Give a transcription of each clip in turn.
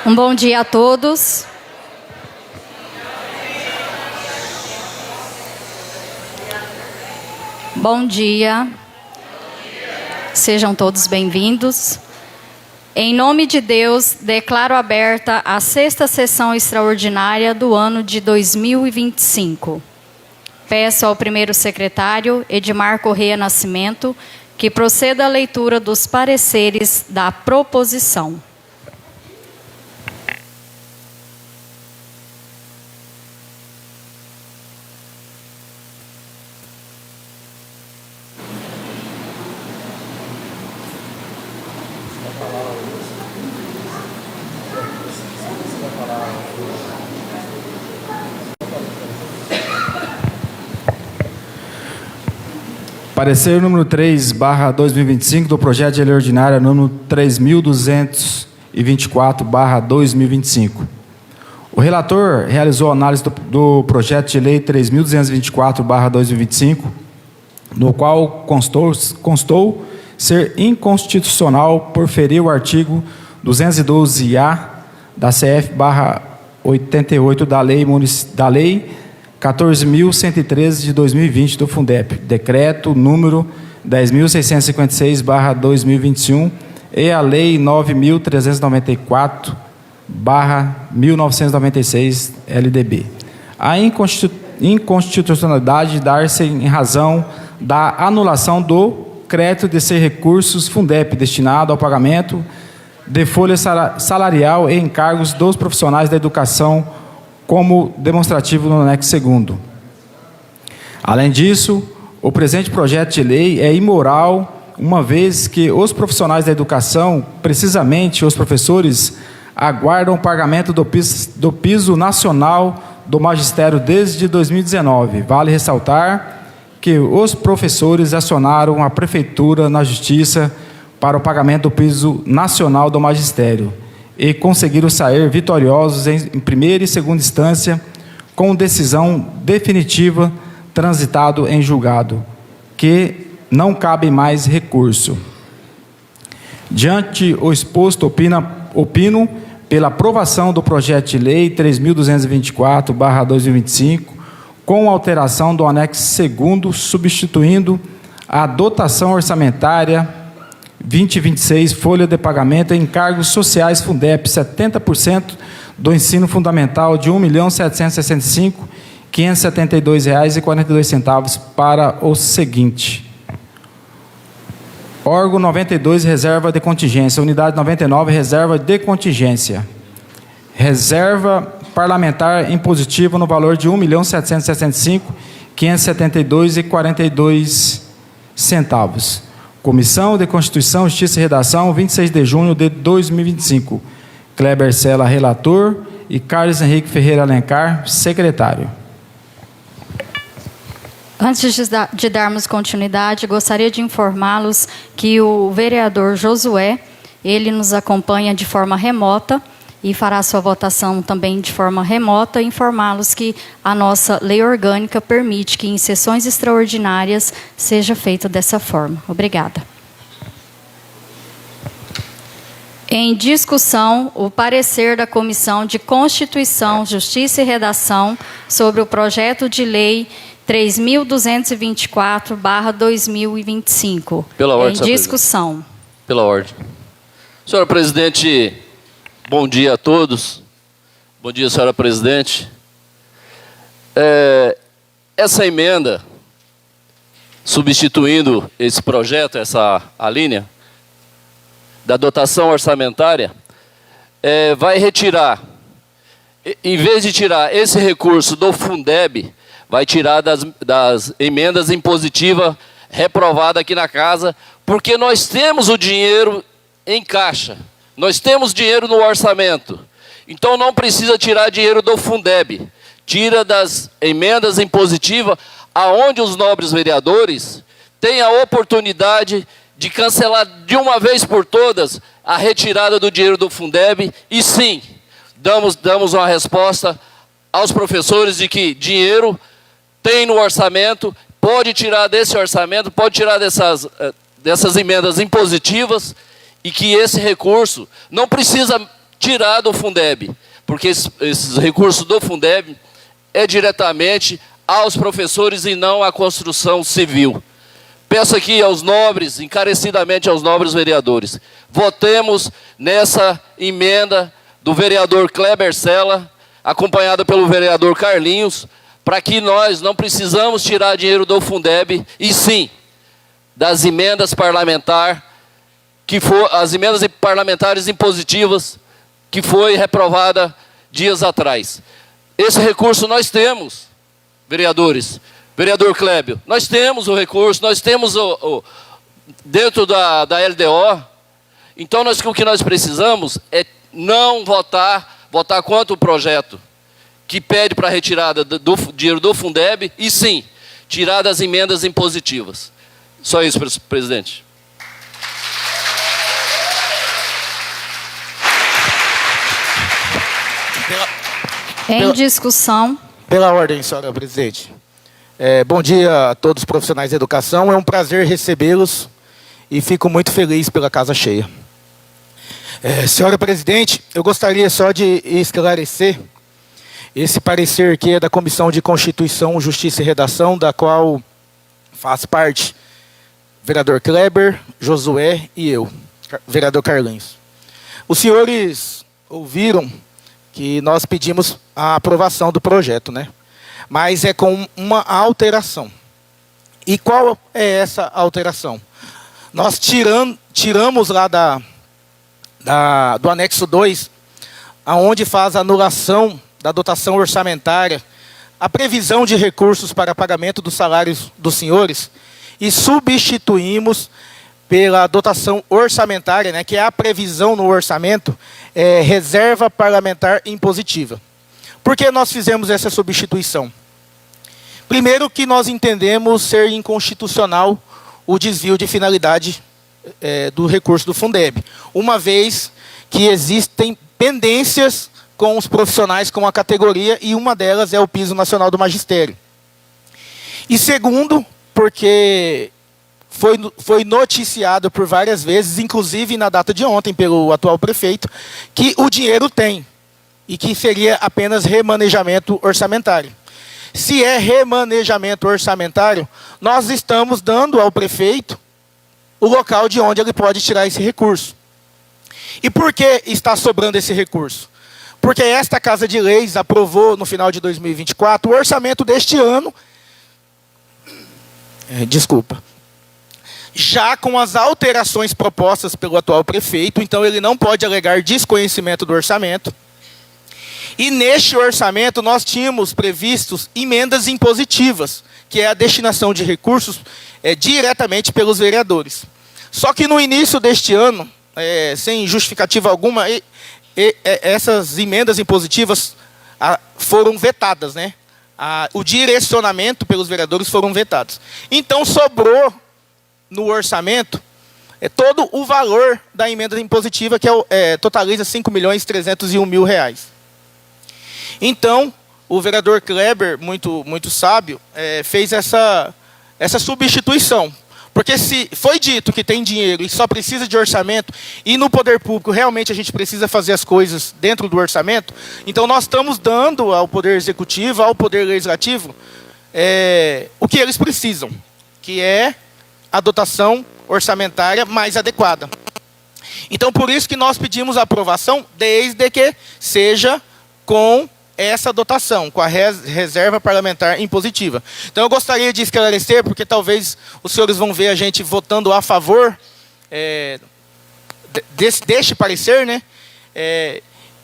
Um bom dia a todos. Bom dia. Sejam todos bem-vindos. Em nome de Deus, declaro aberta a 6ª sessão extraordinária do ano de 2025. Peço ao primeiro secretário, Edmar Correia Nascimento, que proceda à leitura dos pareceres da proposição. Parecer número 3/2025 do projeto de lei ordinária número 3224/2025. O relator realizou a análise do projeto de lei 3224/2025, no qual constou ser inconstitucional por ferir o artigo 212-A da CF/88 da Lei 14.113 de 2020 do Fundep, decreto número 10.656/2021 e a Lei 9.394/1996 LDB. A inconstitucionalidade dar-se em razão da anulação do crédito de ser recursos Fundep destinado ao pagamento de folha salarial e encargos dos profissionais da educação, como demonstrativo no anexo 2º. Além disso, o presente projeto de lei é imoral, uma vez que os profissionais da educação, precisamente os professores, aguardam o pagamento do piso nacional do magistério desde 2019. Vale ressaltar que os professores acionaram a prefeitura na justiça para o pagamento do piso nacional do magistério e conseguiram sair vitoriosos em primeira e segunda instância, com decisão definitiva transitado em julgado, que não cabe mais recurso. Diante o exposto, opino pela aprovação do projeto de lei 3.224/2025, com alteração do anexo 2º, substituindo a dotação orçamentária 2026, folha de pagamento em encargos sociais Fundep, 70% do ensino fundamental de R$ 1.765.572,42 para o seguinte: órgão 92, reserva de contingência; unidade 99, reserva de contingência; reserva parlamentar impositiva no valor de R$ 1.765.572,42. Comissão de Constituição, Justiça e Redação, 26 de junho de 2025. Kleber Sela, relator, e Carlos Henrique Ferreira Alencar, secretário. Antes de darmos continuidade, gostaria de informá-los que o vereador Josué, ele nos acompanha de forma remota e fará sua votação também de forma remota, informá-los que a nossa lei orgânica permite que em sessões extraordinárias seja feito dessa forma. Obrigada. Em discussão, o parecer da Comissão de Constituição, Justiça e Redação sobre o projeto de lei 3.224/2025. Pela ordem, em discussão. Pela ordem. Senhora presidente, bom dia a todos. Bom dia, senhora presidente. Essa emenda, substituindo esse projeto, a linha da dotação orçamentária, vai retirar, em vez de tirar esse recurso do Fundeb, vai tirar das emendas impositivas reprovadas aqui na casa, porque nós temos o dinheiro em caixa, nós temos dinheiro no orçamento, então não precisa tirar dinheiro do Fundeb, tira das emendas impositivas, aonde os nobres vereadores têm a oportunidade de cancelar de uma vez por todas a retirada do dinheiro do Fundeb, e sim, damos uma resposta aos professores de que dinheiro tem no orçamento, pode tirar desse orçamento, pode tirar dessas emendas impositivas, e que esse recurso não precisa tirar do Fundeb, porque esses recursos do Fundeb é diretamente aos professores e não à construção civil. Peço aqui aos nobres, encarecidamente aos nobres vereadores, votemos nessa emenda do vereador Kleber Sela, acompanhada pelo vereador Carlinhos, para que nós não precisamos tirar dinheiro do Fundeb, e sim das emendas parlamentares, as emendas parlamentares impositivas, que foi reprovada dias atrás. Esse recurso nós temos, vereadores. Vereador Clébio, nós temos o recurso, nós temos dentro da LDO. Então, o que nós precisamos é não votar contra o projeto que pede para a retirada do dinheiro do Fundeb, e sim, tirar das emendas impositivas. Só isso, presidente. Em discussão. Pela ordem, senhora presidente. Bom dia a todos os profissionais da educação. É um prazer recebê-los e fico muito feliz pela casa cheia. Senhora presidente, eu gostaria só de esclarecer esse parecer que é da Comissão de Constituição, Justiça e Redação, da qual faz parte o vereador Kleber, Josué e eu, vereador Carlinhos. Os senhores ouviram que nós pedimos a aprovação do projeto, né? Mas é com uma alteração. E qual é essa alteração? Nós tiramos lá do anexo 2, aonde faz a anulação da dotação orçamentária, a previsão de recursos para pagamento dos salários dos senhores, e substituímos pela dotação orçamentária, né, que é a previsão no orçamento, reserva parlamentar impositiva. Por que nós fizemos essa substituição? Primeiro, que nós entendemos ser inconstitucional o desvio de finalidade do recurso do Fundeb, uma vez que existem pendências com os profissionais com a categoria, e uma delas é o piso nacional do magistério. E segundo, porque foi noticiado por várias vezes, inclusive na data de ontem pelo atual prefeito, que o dinheiro tem e que seria apenas remanejamento orçamentário. Se é remanejamento orçamentário, nós estamos dando ao prefeito o local de onde ele pode tirar esse recurso. E por que está sobrando esse recurso? Porque esta Casa de Leis aprovou no final de 2024 o orçamento deste ano, já com as alterações propostas pelo atual prefeito, então ele não pode alegar desconhecimento do orçamento. E neste orçamento nós tínhamos previstos emendas impositivas, que é a destinação de recursos diretamente pelos vereadores. Só que no início deste ano, sem justificativa alguma, essas emendas impositivas foram vetadas, né? O direcionamento pelos vereadores foram vetados. Então sobrou no orçamento todo o valor da emenda impositiva, que totaliza R$ 5.301.000. Então, o vereador Kleber, muito sábio, fez essa substituição. Porque se foi dito que tem dinheiro e só precisa de orçamento, e no poder público realmente a gente precisa fazer as coisas dentro do orçamento, então nós estamos dando ao poder executivo, ao poder legislativo, o que eles precisam, que é a dotação orçamentária mais adequada. Então, por isso que nós pedimos a aprovação, desde que seja com essa dotação, com a reserva parlamentar impositiva. Então, eu gostaria de esclarecer, porque talvez os senhores vão ver a gente votando a favor deste parecer, né?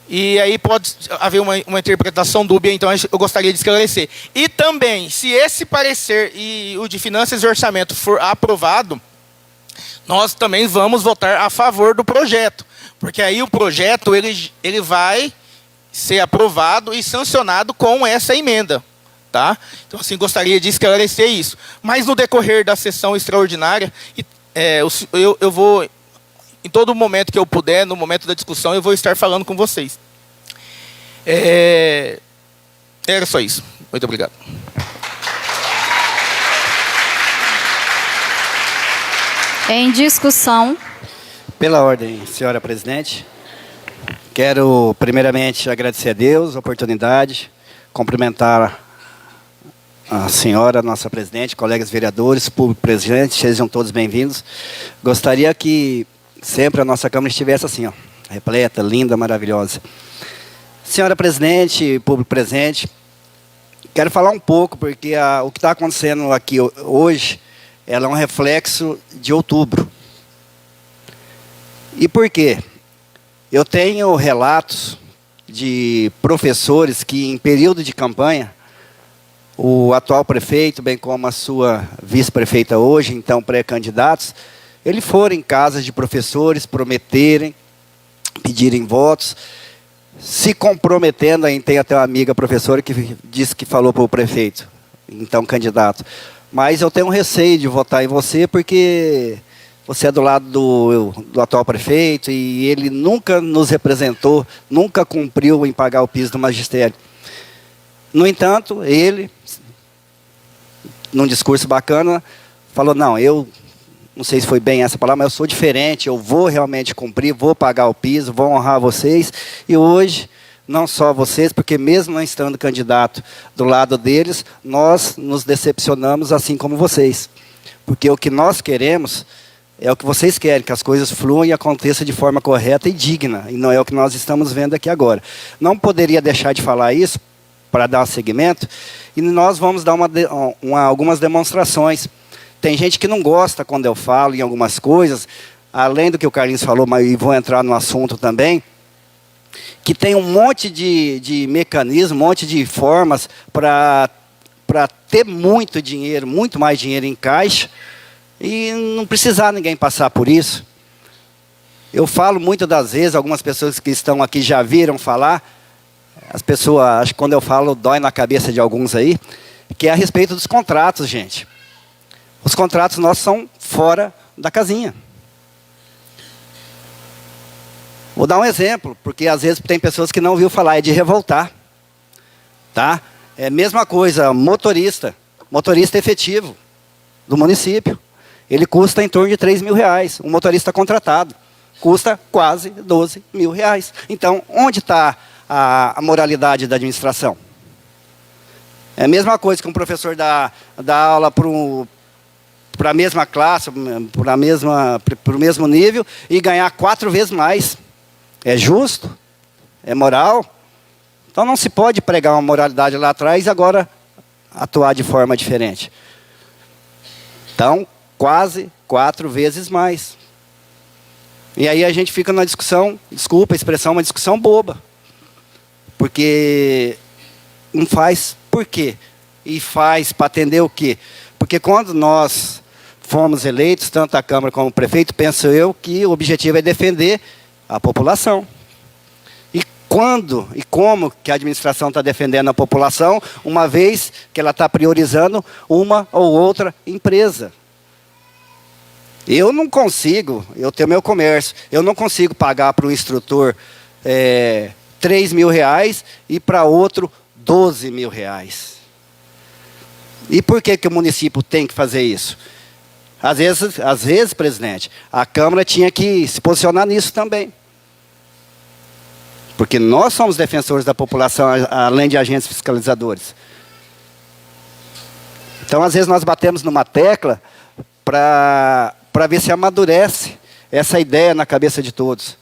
E aí pode haver uma interpretação dúbia, então eu gostaria de esclarecer. E também, se esse parecer e o de Finanças e Orçamento for aprovado, nós também vamos votar a favor do projeto, porque aí o projeto ele vai ser aprovado e sancionado com essa emenda, tá? Então, assim, gostaria de esclarecer isso. Mas no decorrer da sessão extraordinária, eu vou, em todo momento que eu puder, no momento da discussão, eu vou estar falando com vocês. Era só isso. Muito obrigado. Em discussão. Pela ordem, senhora presidente. Quero, primeiramente, agradecer a Deus a oportunidade, cumprimentar a senhora, nossa presidente, colegas vereadores, público presente, sejam todos bem-vindos. Gostaria que sempre a nossa Câmara estivesse assim, ó, repleta, linda, maravilhosa. Senhora presidente, público presente, quero falar um pouco, porque o que está acontecendo aqui hoje, ela é um reflexo de outubro. E por quê? Eu tenho relatos de professores que, em período de campanha, o atual prefeito, bem como a sua vice-prefeita hoje, então pré-candidatos, eles foram em casas de professores, prometerem, pedirem votos, se comprometendo. Aí tem até uma amiga professora que disse que falou para o prefeito, então candidato. Mas eu tenho um receio de votar em você, porque você é do lado do atual prefeito e ele nunca nos representou, nunca cumpriu em pagar o piso do magistério. No entanto, ele, num discurso bacana, falou, não, eu não sei se foi bem essa palavra, mas eu sou diferente, eu vou realmente cumprir, vou pagar o piso, vou honrar vocês. E hoje, não só vocês, porque mesmo não estando candidato do lado deles, nós nos decepcionamos assim como vocês. Porque o que nós queremos é o que vocês querem, que as coisas fluam e aconteçam de forma correta e digna, e não é o que nós estamos vendo aqui agora. Não poderia deixar de falar isso, para dar um segmento, e nós vamos dar algumas demonstrações. Tem gente que não gosta quando eu falo em algumas coisas, além do que o Carlinhos falou, mas vou entrar no assunto também, que tem um monte de mecanismos, um monte de formas para ter muito dinheiro, muito mais dinheiro em caixa, e não precisar ninguém passar por isso. Eu falo muitas das vezes, algumas pessoas que estão aqui já viram falar, as pessoas, acho que quando eu falo, dói na cabeça de alguns aí, que é a respeito dos contratos, gente. Os contratos nossos são fora da casinha. Vou dar um exemplo, porque às vezes tem pessoas que não ouviram falar, é de revoltar. Tá? É a mesma coisa, motorista efetivo do município. Ele custa em torno de R$3.000. Um motorista contratado custa quase R$12.000. Então, onde está a moralidade da administração? É a mesma coisa que um professor dá aula para a mesma classe, para o mesmo nível, e ganhar 4 vezes mais. É justo? É moral? Então não se pode pregar uma moralidade lá atrás e agora atuar de forma diferente. Então, quase 4 vezes mais. E aí a gente fica numa discussão, desculpa a expressão, uma discussão boba. Porque não faz por quê? E faz para atender o quê? Porque quando nós fomos eleitos, tanto a Câmara como o prefeito, penso eu que o objetivo é defender a população. E quando e como que a administração está defendendo a população, uma vez que ela está priorizando uma ou outra empresa? Eu não consigo, eu tenho meu comércio, eu não consigo pagar para um instrutor R$3.000 e para outro R$12.000. E por que o município tem que fazer isso? Às vezes, presidente, a Câmara tinha que se posicionar nisso também. Porque nós somos defensores da população, além de agentes fiscalizadores. Então, às vezes, nós batemos numa tecla para ver se amadurece essa ideia na cabeça de todos.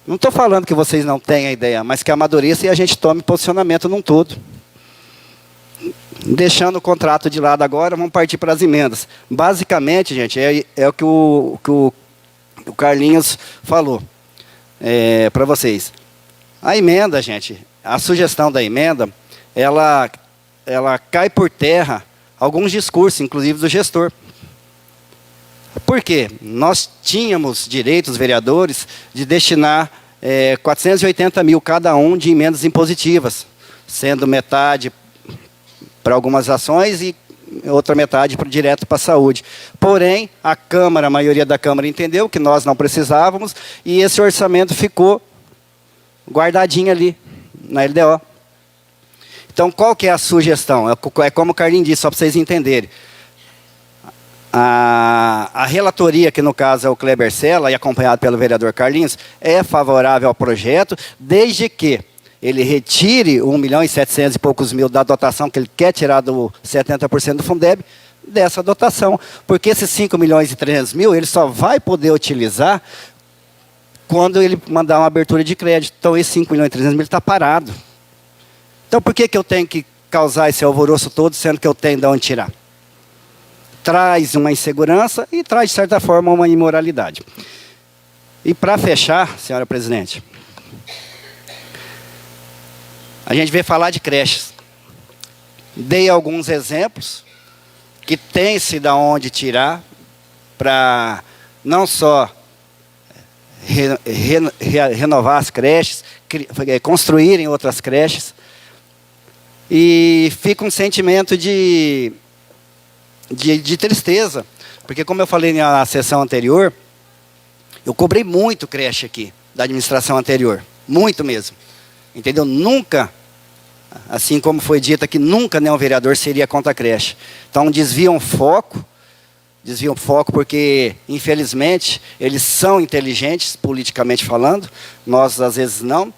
Não estou falando que vocês não tenham a ideia, mas que amadureça e a gente tome posicionamento num todo. Deixando o contrato de lado agora, vamos partir para as emendas. Basicamente, gente, é o que o Carlinhos falou para vocês. A emenda, gente, a sugestão da emenda, ela cai por terra alguns discursos, inclusive do gestor. Por quê? Nós tínhamos direito, os vereadores, de destinar 480 mil cada um de emendas impositivas, sendo metade para algumas ações e outra metade direto para a saúde. Porém, a Câmara, a maioria da Câmara entendeu que nós não precisávamos e esse orçamento ficou guardadinho ali na LDO. Então, qual que é a sugestão? É como o Carlinhos disse, só para vocês entenderem. A relatoria, que no caso é o Kleber Sela, e acompanhado pelo vereador Carlinhos, é favorável ao projeto, desde que ele retire 1.700.000 e poucos da dotação que ele quer tirar do 70% do Fundeb, dessa dotação. Porque esses 5.300.000, ele só vai poder utilizar quando ele mandar uma abertura de crédito. Então, esse 5.300.000 está parado. Então, por que eu tenho que causar esse alvoroço todo, sendo que eu tenho de onde tirar? Traz uma insegurança e traz, de certa forma, uma imoralidade. E para fechar, senhora presidente, a gente veio falar de creches. Dei alguns exemplos que tem-se de onde tirar para não só renovar as creches, construírem outras creches. E fica um sentimento de tristeza, porque como eu falei na sessão anterior, eu cobrei muito creche aqui, da administração anterior, muito mesmo, entendeu? Nunca, assim como foi dito aqui, nunca nenhum vereador seria contra a creche. Então desviam foco porque, infelizmente, eles são inteligentes, politicamente falando, nós às vezes não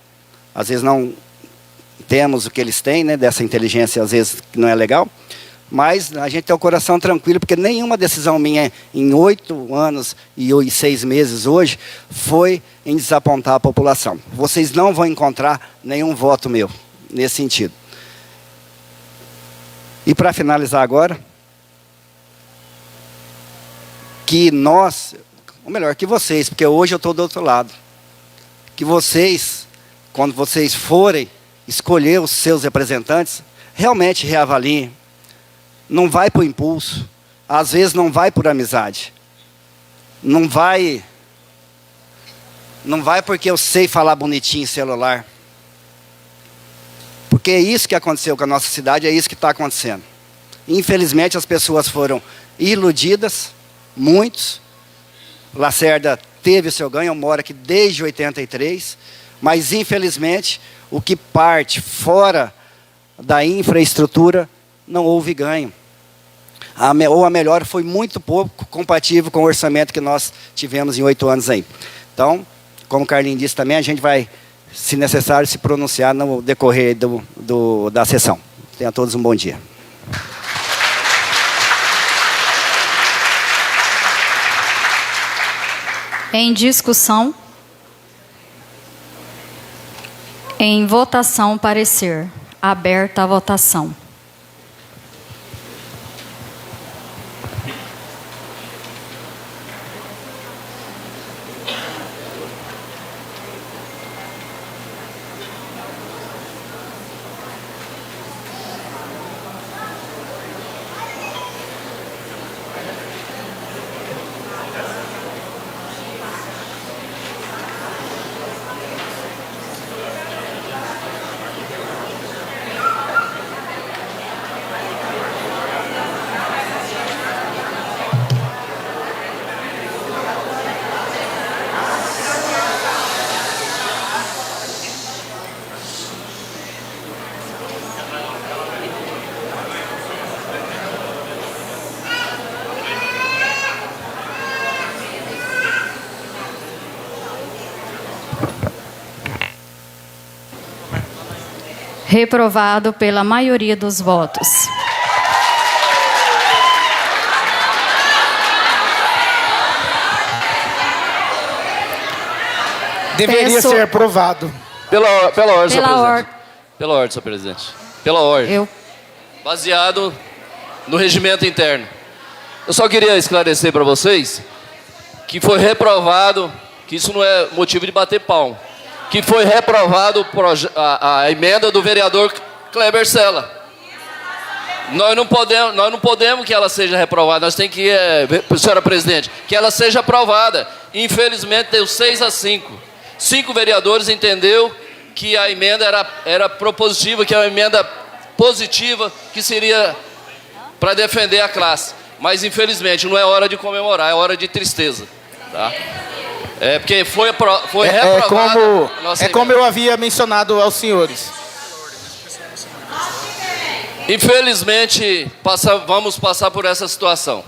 temos o que eles têm, né, dessa inteligência às vezes que não é legal. Mas a gente tem o coração tranquilo, porque nenhuma decisão minha em 8 anos e 6 meses hoje foi em desapontar a população. Vocês não vão encontrar nenhum voto meu nesse sentido. E para finalizar agora, que nós, ou melhor, que vocês, porque hoje eu estou do outro lado, que vocês, quando vocês forem escolher os seus representantes, realmente reavaliem. Não vai por impulso, às vezes não vai por amizade, não vai porque eu sei falar bonitinho em celular, porque é isso que aconteceu com a nossa cidade, é isso que está acontecendo. Infelizmente as pessoas foram iludidas, muitos. Lacerda teve o seu ganho, eu moro aqui desde 83, mas infelizmente o que parte fora da infraestrutura não houve ganho. Ou a melhor foi muito pouco compatível com o orçamento que nós tivemos em 8 anos aí. Então, como o Carlinhos disse também, a gente vai, se necessário, se pronunciar no decorrer da sessão. Tenham todos um bom dia. Em discussão. Em votação, parecer. Aberta a votação. Reprovado pela maioria dos votos. Deveria ser aprovado. Pela ordem, senhor presidente. Or... Pela ordem, senhor presidente. Pela ordem. Baseado no regimento interno. Eu só queria esclarecer para vocês que foi reprovado, que isso não é motivo de bater palmo, que foi reprovado a emenda do vereador Kleber Sela. Nós não podemos que ela seja reprovada, nós temos que, senhora presidente, que ela seja aprovada. Infelizmente deu 6-5. 5 vereadores entendeu que a emenda era propositiva, que é uma emenda positiva, que seria para defender a classe. Mas infelizmente não é hora de comemorar, é hora de tristeza. Tá? É porque foi reprovado. Como eu havia mencionado aos senhores. Infelizmente, vamos passar por essa situação.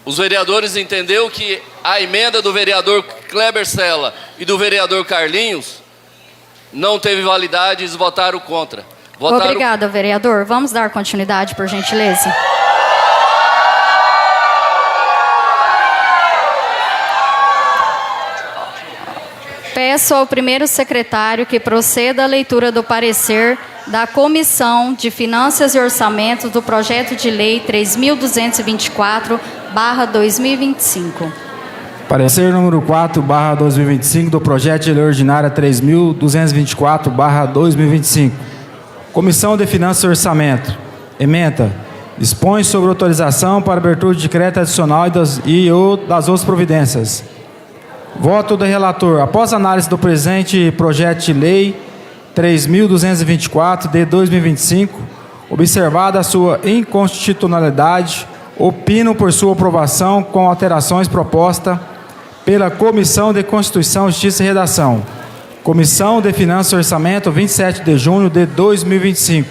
Os vereadores entenderam que a emenda do vereador Kleber Sela e do vereador Carlinhos não teve validade e eles votaram contra. Obrigada, vereador. Vamos dar continuidade, por gentileza. Peço ao primeiro secretário que proceda à leitura do parecer da Comissão de Finanças e Orçamentos do Projeto de Lei 3.224/2025. Parecer número 4/2025 do Projeto de Lei Ordinária 3.224/2025. Comissão de Finanças e Orçamento. Ementa. Dispõe sobre autorização para abertura de decreto adicional ou das outras providências. Voto do relator. Após análise do presente projeto de lei 3.224 de 2025, observada a sua inconstitucionalidade, opino por sua aprovação com alterações propostas pela Comissão de Constituição, Justiça e Redação. Comissão de Finanças e Orçamento, 27 de junho de 2025.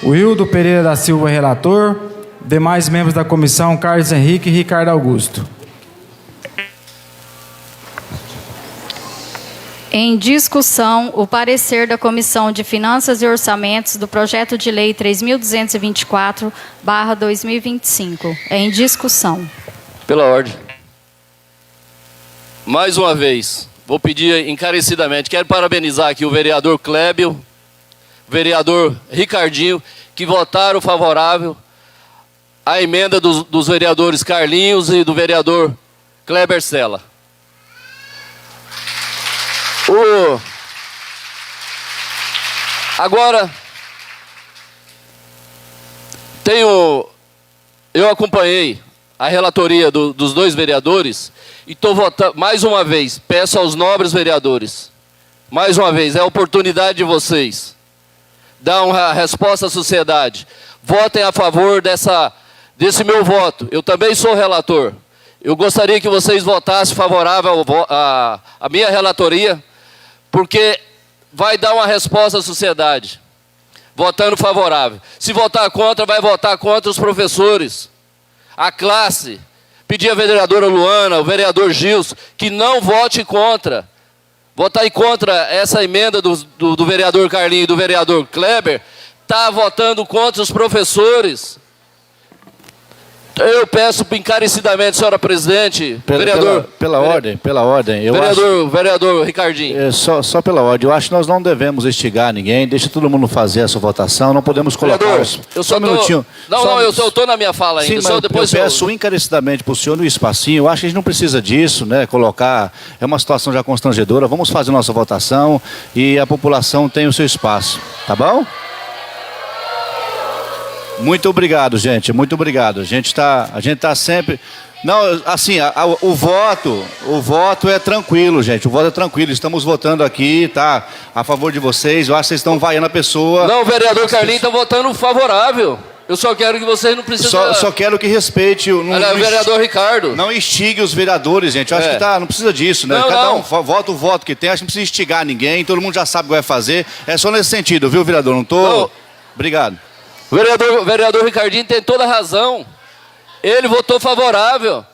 Wildo Pereira da Silva, relator. Demais membros da comissão, Carlos Henrique e Ricardo Augusto. Em discussão, o parecer da Comissão de Finanças e Orçamentos do Projeto de Lei 3.224/2025. Em discussão. Pela ordem. Mais uma vez, vou pedir encarecidamente, quero parabenizar aqui o vereador Clébio, o vereador Ricardinho, que votaram favorável à emenda dos vereadores Carlinhos e do vereador Kleber Sela. Agora, eu acompanhei a relatoria dos dois vereadores e estou votando, mais uma vez, peço aos nobres vereadores, mais uma vez, é a oportunidade de vocês, dar uma resposta à sociedade, votem a favor desse meu voto. Eu também sou relator, eu gostaria que vocês votassem favorável à minha relatoria, porque vai dar uma resposta à sociedade, votando favorável. Se votar contra, vai votar contra os professores, a classe. Pedir à vereadora Luana, o vereador Gilson, que não vote contra. Votar contra essa emenda do vereador Carlinhos e do vereador Kleber, está votando contra os professores. Eu peço encarecidamente, senhora presidente, vereador... Pela ordem. Vereador Ricardinho. Só pela ordem. Eu acho que nós não devemos instigar ninguém. Deixa todo mundo fazer a sua votação. Não podemos colocar... Vereador, só um minutinho. Eu estou na minha fala ainda. Sim, mas eu peço encarecidamente para o senhor no espacinho. Eu acho que a gente não precisa disso, né? Colocar... É uma situação já constrangedora. Vamos fazer nossa votação e a população tem o seu espaço. Tá bom? Muito obrigado, gente. Muito obrigado. A gente tá sempre... Não, assim, o voto é tranquilo, gente. O voto é tranquilo. Estamos votando aqui, tá? A favor de vocês. Eu acho que vocês estão vaiando a pessoa. Não, o vereador Carlinhos está votando favorável. Eu só quero que vocês não precisem... Só quero que respeite... o vereador Ricardo. Não instigue os vereadores, gente. Eu acho que não precisa disso, né? Cada um vota o voto que tem. Acho que não precisa instigar ninguém. Todo mundo já sabe o que vai fazer. É só nesse sentido, viu, vereador? Não. Obrigado. O vereador Ricardinho tem toda a razão. Ele votou favorável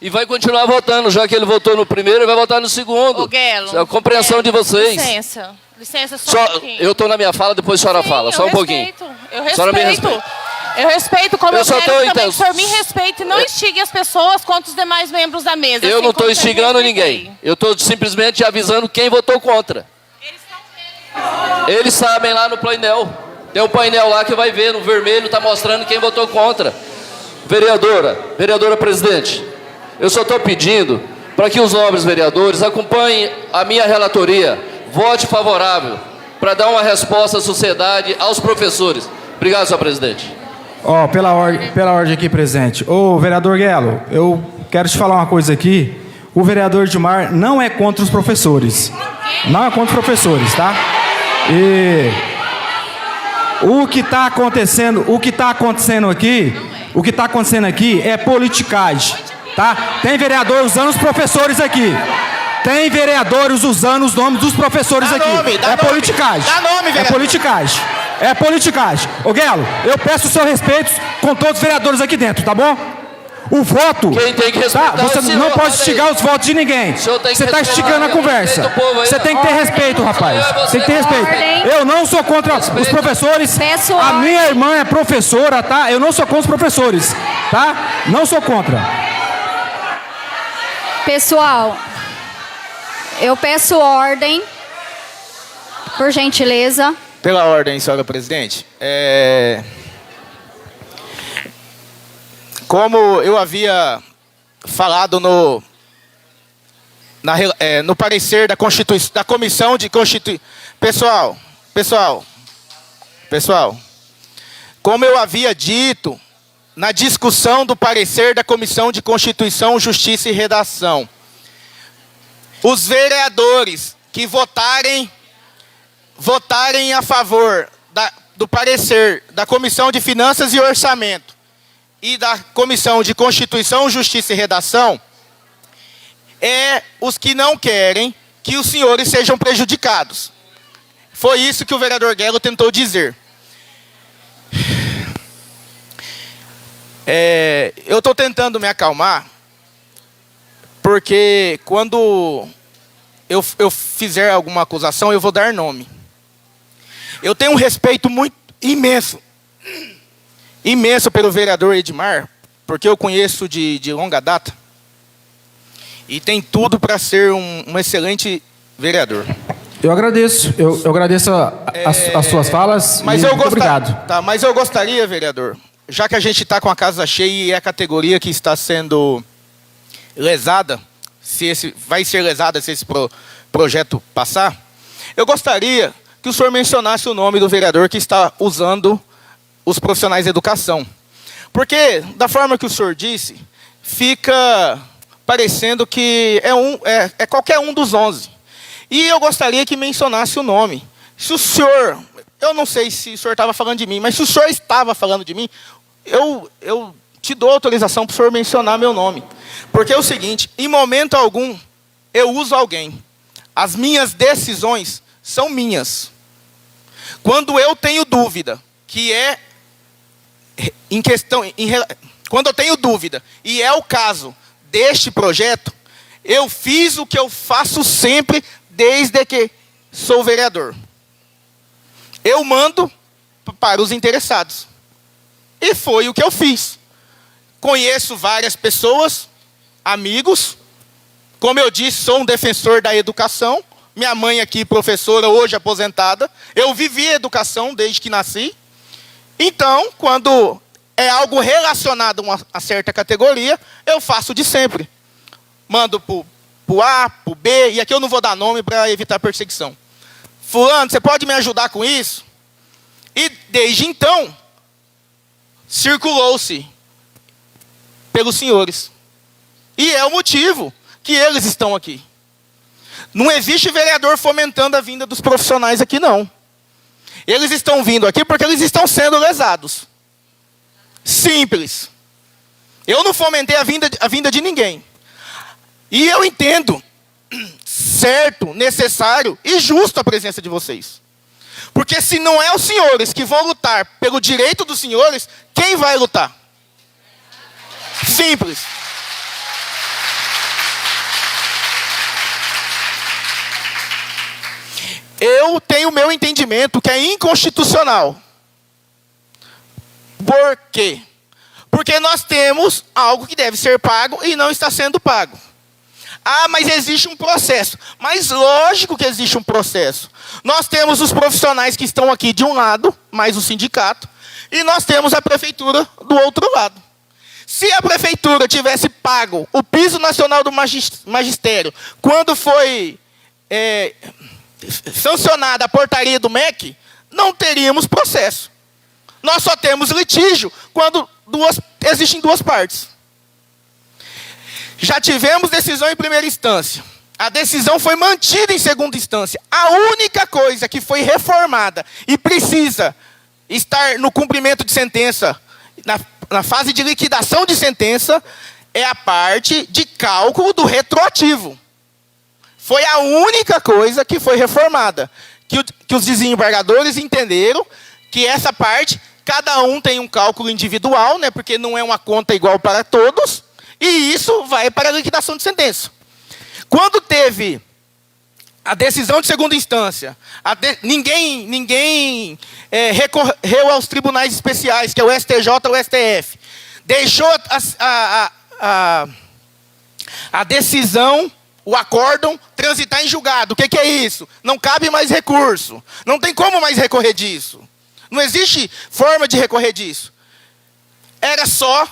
e vai continuar votando. Já que ele votou no primeiro, ele vai votar no segundo. Guelo, é a compreensão de vocês. Licença só um pouquinho. Eu estou na minha fala, depois a senhora fala. Só um pouquinho. Eu respeito, como eu quero também que o senhor me respeite e não instigue as pessoas contra os demais membros da mesa. Eu não estou instigando ninguém. Eu estou simplesmente avisando quem votou contra. Eles sabem lá no painel. Tem um painel lá que vai ver, no vermelho está mostrando quem votou contra. Vereadora presidente, eu só estou pedindo para que os nobres vereadores acompanhem a minha relatoria, vote favorável, para dar uma resposta à sociedade, aos professores. Obrigado, senhor presidente. Pela ordem aqui presente. Ô, vereador Guelo, eu quero te falar uma coisa aqui. O vereador Edmar não é contra os professores. Não é contra os professores, tá? E... O que está acontecendo aqui é politicagem, tá? Tem vereador usando os professores aqui. Tem vereadores usando os nomes dos professores aqui. É politicagem. É politicagem. É politicagem. Ô Guelo, eu peço o seu respeito com todos os vereadores aqui dentro, tá bom? o voto. Quem tem que respeitar Você é o senhor, não pode olha instigar aí. os votos de ninguém. O senhor tem que Você está respeitar, instigando a conversa. respeita o povo aí. Você tem que ter respeito, rapaz. Tem que ter respeito. Ordem. Eu não sou contra os professores. Peço A ordem. minha irmã é professora, tá? Eu não sou contra os professores, tá? Não sou contra. Pessoal, eu peço ordem, por gentileza. Pela ordem, senhora presidente. Como eu havia falado no parecer da Constituição, da Comissão de Constituição... Pessoal, como eu havia dito na discussão do parecer da Comissão de Constituição, Justiça e Redação, os vereadores que votarem a favor do parecer da Comissão de Finanças e Orçamento e da Comissão de Constituição, Justiça e Redação, os que não querem que os senhores sejam prejudicados. Foi isso que o vereador Guelo tentou dizer. Eu estou tentando me acalmar, porque quando eu fizer alguma acusação, eu vou dar nome. Eu tenho um respeito muito imenso pelo vereador Edmar, porque eu conheço de longa data, e tem tudo para ser um excelente vereador. Eu agradeço. Eu agradeço as suas falas. Mas muito obrigado. Tá, mas eu gostaria, vereador, já que a gente está com a casa cheia e é a categoria que está sendo lesada, vai ser lesada se esse projeto passar, eu gostaria que o senhor mencionasse o nome do vereador que está usando os profissionais de educação. Porque, da forma que o senhor disse, fica parecendo que é qualquer um dos 11. E eu gostaria que mencionasse o nome. Se o senhor... Eu não sei se o senhor estava falando de mim, mas se o senhor estava falando de mim, eu te dou autorização para o senhor mencionar meu nome. Porque é o seguinte, em momento algum, eu uso alguém. As minhas decisões são minhas. Quando eu tenho dúvida, quando eu tenho dúvida, e é o caso deste projeto, eu fiz o que eu faço sempre, desde que sou vereador. Eu mando para os interessados. E foi o que eu fiz. Conheço várias pessoas, amigos. Como eu disse, sou um defensor da educação. Minha mãe aqui, professora, hoje aposentada. Eu vivi a educação desde que nasci. Então, quando é algo relacionado a certa categoria, eu faço de sempre. Mando para o A, para o B, e aqui eu não vou dar nome para evitar perseguição. Fulano, você pode me ajudar com isso? E desde então, circulou-se pelos senhores. E é o motivo que eles estão aqui. Não existe vereador fomentando a vinda dos profissionais aqui, não. Eles estão vindo aqui porque eles estão sendo lesados. Simples. Eu não fomentei a vinda de ninguém. E eu entendo certo, necessário e justo a presença de vocês. Porque se não é os senhores que vão lutar pelo direito dos senhores, quem vai lutar? Simples. Eu tenho o meu entendimento que é inconstitucional. Por quê? Porque nós temos algo que deve ser pago e não está sendo pago. Ah, mas existe um processo. Mas lógico que existe um processo. Nós temos os profissionais que estão aqui de um lado, mais o sindicato, e nós temos a prefeitura do outro lado. Se a prefeitura tivesse pago o piso nacional do magistério, quando foi sancionada a portaria do MEC, não teríamos processo. Nós só temos litígio quando existem duas partes. Já tivemos decisão em primeira instância. A decisão foi mantida em segunda instância. A única coisa que foi reformada e precisa estar no cumprimento de sentença, na fase de liquidação de sentença, é a parte de cálculo do retroativo. Foi a única coisa que foi reformada. Que os desembargadores entenderam que essa parte cada um tem um cálculo individual, né, porque não é uma conta igual para todos, e isso vai para a liquidação de sentença. Quando teve a decisão de segunda instância, ninguém recorreu aos tribunais especiais, que é o STJ ou o STF, deixou a decisão, o acórdão, transitar em julgado. O que é isso? Não cabe mais recurso. Não tem como mais recorrer disso. Não existe forma de recorrer disso. Era só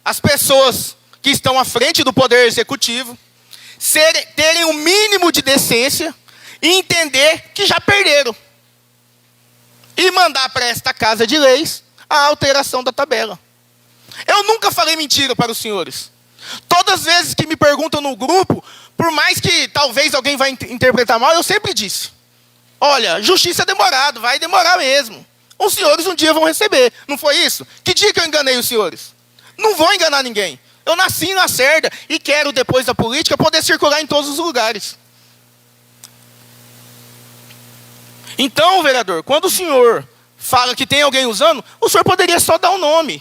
as pessoas que estão à frente do Poder Executivo terem um mínimo de decência e entender que já perderam. E mandar para esta Casa de Leis a alteração da tabela. Eu nunca falei mentira para os senhores. Todas as vezes que me perguntam no grupo, por mais que talvez alguém vai interpretar mal, eu sempre disse: olha, justiça é demorado, vai demorar mesmo. Os senhores um dia vão receber. Não foi isso? Que dia que eu enganei os senhores? Não vou enganar ninguém. Eu nasci na Cerda e quero, depois da política, poder circular em todos os lugares. Então, vereador, quando o senhor fala que tem alguém usando, o senhor poderia só dar o nome.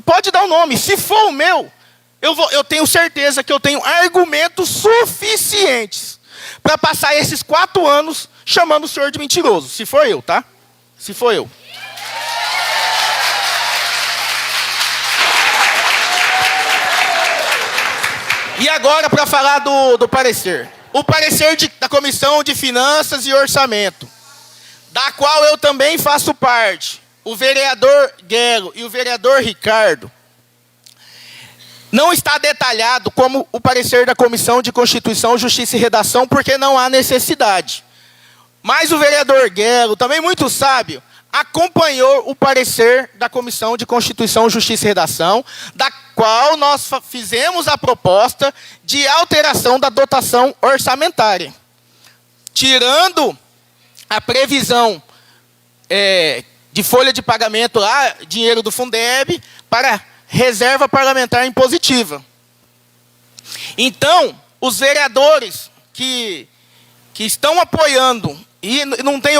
Pode dar o nome. Se for o meu, eu tenho certeza que eu tenho argumentos suficientes para passar esses 4 anos chamando o senhor de mentiroso. Se for eu, tá? Se for eu. E agora, para falar do parecer. O parecer da Comissão de Finanças e Orçamento, da qual eu também faço parte, o vereador Guelo e o vereador Ricardo, não está detalhado como o parecer da Comissão de Constituição, Justiça e Redação, porque não há necessidade. Mas o vereador Guelo, também muito sábio, acompanhou o parecer da Comissão de Constituição, Justiça e Redação, da qual nós fizemos a proposta de alteração da dotação orçamentária, tirando a previsão de folha de pagamento lá, dinheiro do Fundeb, para reserva parlamentar impositiva. Então, os vereadores que estão apoiando, e não tem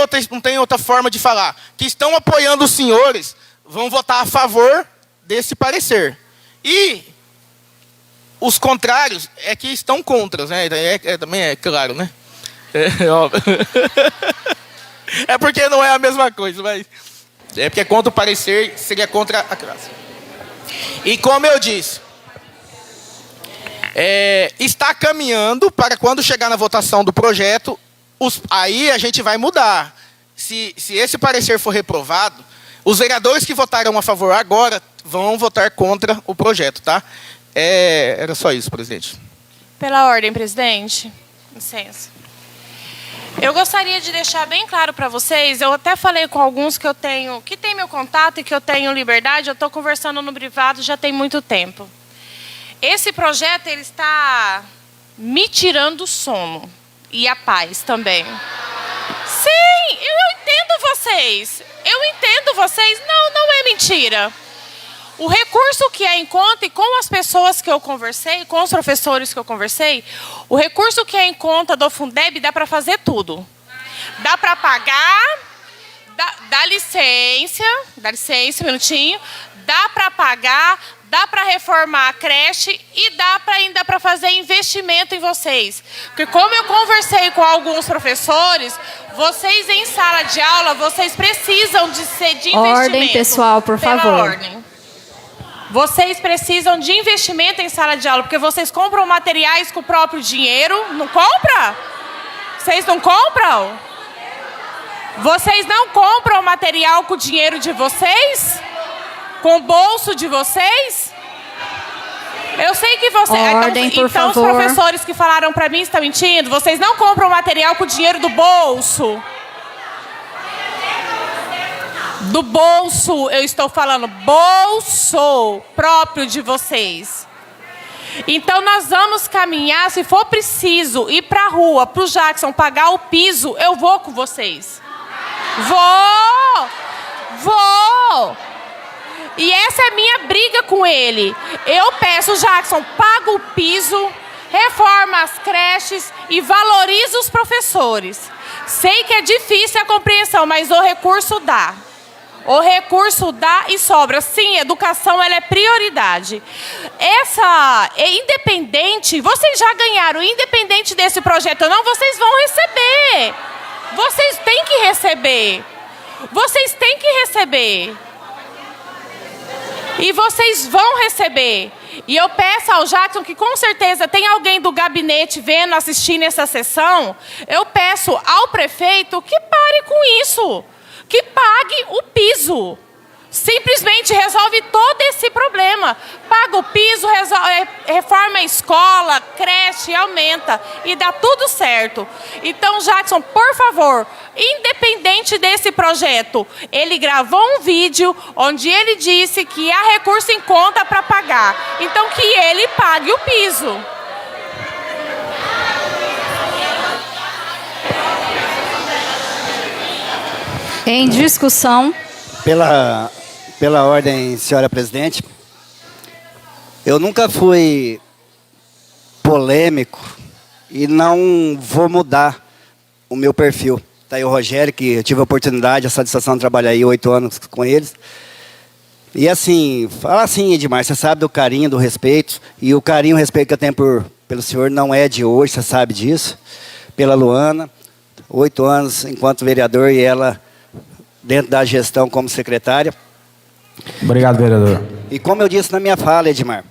outra forma de falar, que estão apoiando os senhores, vão votar a favor desse parecer. E os contrários é que estão contra, né? Também é claro, né? É porque não é a mesma coisa, mas é porque contra o parecer seria contra a classe. E como eu disse, está caminhando para quando chegar na votação do projeto, aí a gente vai mudar. Se esse parecer for reprovado, os vereadores que votaram a favor agora vão votar contra o projeto, tá? Era só isso, presidente. Pela ordem, presidente. Licença. Eu gostaria de deixar bem claro para vocês, eu até falei com alguns que tem meu contato e que eu tenho liberdade, eu estou conversando no privado já tem muito tempo. Esse projeto, ele está me tirando o sono e a paz também. Sim, eu entendo vocês. Não é mentira. O recurso que é em conta, e com as pessoas que eu conversei, com os professores que eu conversei, o recurso que é em conta do Fundeb dá para fazer tudo. Dá para pagar, dá licença, um minutinho, dá para pagar, dá para reformar a creche e dá ainda para fazer investimento em vocês. Porque como eu conversei com alguns professores, vocês em sala de aula, vocês precisam de investimento. Ordem, pessoal, por favor. Pela ordem. Vocês precisam de investimento em sala de aula, porque vocês compram materiais com o próprio dinheiro. Não compra? Vocês não compram? Vocês não compram material com o dinheiro de vocês? Com o bolso de vocês? Eu sei que vocês... Ordem, por favor. Então os professores que falaram para mim estão mentindo. Vocês não compram material com o dinheiro do bolso. Do bolso, eu estou falando, bolso próprio de vocês. Então nós vamos caminhar, se for preciso, ir para a rua, para o Jackson pagar o piso, eu vou com vocês. Vou. E essa é a minha briga com ele. Eu peço, Jackson, paga o piso, reforma as creches e valoriza os professores. Sei que é difícil a compreensão, mas o recurso dá. O recurso dá e sobra. Sim, educação ela é prioridade. Independente, vocês já ganharam, independente desse projeto ou não, vocês vão receber. Vocês têm que receber. Vocês têm que receber. E vocês vão receber. E eu peço ao Jackson, que com certeza tem alguém do gabinete vendo, assistindo essa sessão, eu peço ao prefeito que pare com isso. Que pague o piso. Simplesmente resolve todo esse problema. Paga o piso, reforma a escola, creche, aumenta. E dá tudo certo. Então, Jackson, por favor, independente desse projeto, ele gravou um vídeo onde ele disse que há recurso em conta para pagar. Então, que ele pague o piso. Em discussão. Pela ordem, senhora presidente, eu nunca fui polêmico e não vou mudar o meu perfil. Está aí o Rogério, que eu tive a oportunidade, a satisfação de trabalhar aí 8 anos com eles. E assim, fala assim, Edmar, você sabe do carinho, do respeito, e o carinho e o respeito que eu tenho pelo senhor não é de hoje, você sabe disso. Pela Luana, 8 anos enquanto vereador e ela dentro da gestão como secretária. Obrigado, vereador. E como eu disse na minha fala, Edmar,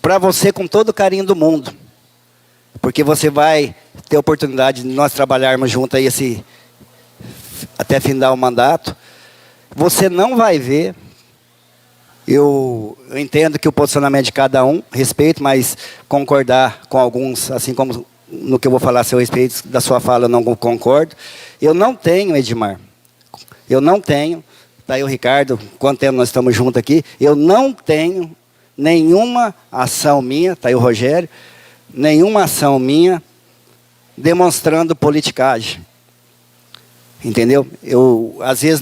para você com todo o carinho do mundo, porque você vai ter a oportunidade de nós trabalharmos junto aí até findar o mandato, você não vai ver, eu entendo que o posicionamento de cada um, respeito, mas concordar com alguns, assim como no que eu vou falar a seu respeito, da sua fala eu não concordo. Eu não tenho, Edmar, está aí o Ricardo, quanto tempo nós estamos juntos aqui, eu não tenho nenhuma ação minha, está aí o Rogério, nenhuma ação minha demonstrando politicagem. Entendeu? Eu, às vezes,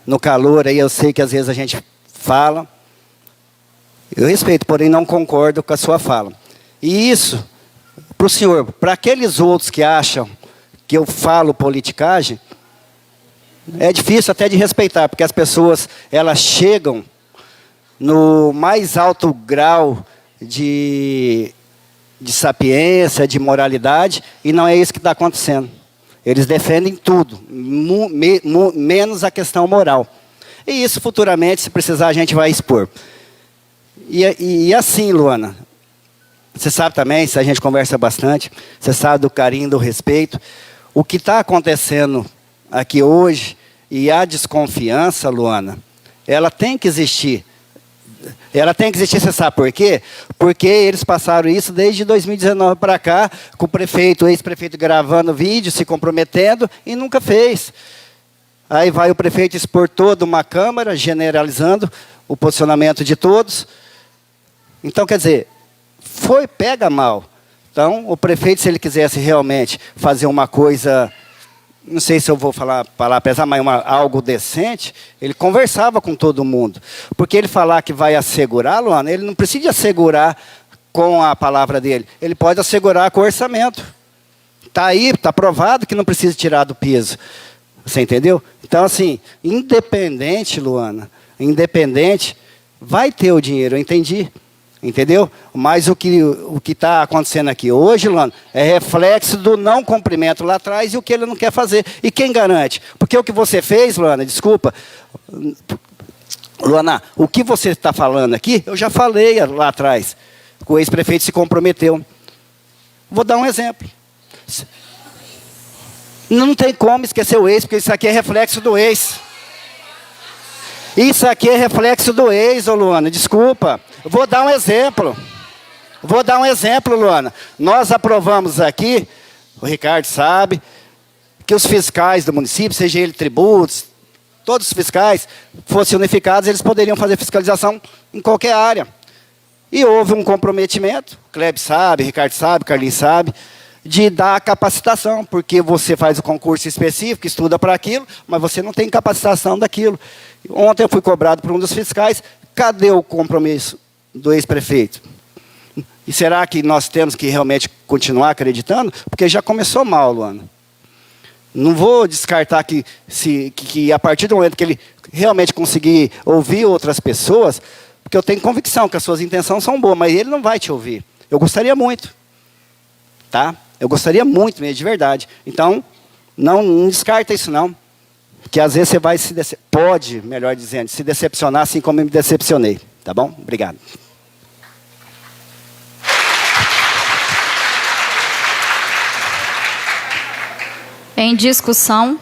no calor, aí eu sei que às vezes a gente fala, eu respeito, porém não concordo com a sua fala. E isso, para o senhor, para aqueles outros que acham que eu falo politicagem, é difícil até de respeitar, porque as pessoas, elas chegam no mais alto grau de sapiência, de moralidade, e não é isso que está acontecendo. Eles defendem tudo, menos a questão moral. E isso futuramente, se precisar, a gente vai expor. E assim, Luana, você sabe também, se a gente conversa bastante, você sabe do carinho, do respeito. O que está acontecendo aqui hoje, e a desconfiança, Luana, ela tem que existir. Ela tem que existir, você sabe por quê? Porque eles passaram isso desde 2019 para cá, com o prefeito, o ex-prefeito gravando vídeo, se comprometendo, e nunca fez. Aí vai o prefeito expor toda uma Câmara, generalizando o posicionamento de todos. Então, quer dizer, pega mal. Então, o prefeito, se ele quisesse realmente fazer uma coisa, não sei se eu vou falar pesar, mas algo decente, ele conversava com todo mundo. Porque ele falar que vai assegurar, Luana, ele não precisa assegurar com a palavra dele. Ele pode assegurar com o orçamento. Está aí, está provado que não precisa tirar do piso. Você entendeu? Então, assim, independente, Luana, independente, vai ter o dinheiro, eu entendi. Entendeu? Mas o que está acontecendo aqui hoje, Luana, é reflexo do não cumprimento lá atrás e o que ele não quer fazer. E quem garante? Porque o que você fez, Luana, desculpa, Luana, o que você está falando aqui, eu já falei lá atrás. O ex-prefeito se comprometeu. Vou dar um exemplo. Não tem como esquecer o ex, porque isso aqui é reflexo do ex. Isso aqui é reflexo do ex, ô Luana, desculpa. Vou dar um exemplo. Luana. Nós aprovamos aqui, o Ricardo sabe, que os fiscais do município, seja ele tributos, todos os fiscais, fossem unificados, eles poderiam fazer fiscalização em qualquer área. E houve um comprometimento, o Kleber sabe, o Ricardo sabe, o Carlinhos sabe, de dar a capacitação, porque você faz o concurso específico, estuda para aquilo, mas você não tem capacitação daquilo. Ontem eu fui cobrado por um dos fiscais, cadê o compromisso do ex-prefeito? E será que nós temos que realmente continuar acreditando? Porque já começou mal, Luana. Não vou descartar que a partir do momento que ele realmente conseguir ouvir outras pessoas, porque eu tenho convicção que as suas intenções são boas, mas ele não vai te ouvir. Eu gostaria muito, tá? Eu gostaria muito mesmo, de verdade. Então, não descarta isso não, que às vezes você vai pode, melhor dizendo, se decepcionar assim como eu me decepcionei, tá bom? Obrigado. Em discussão.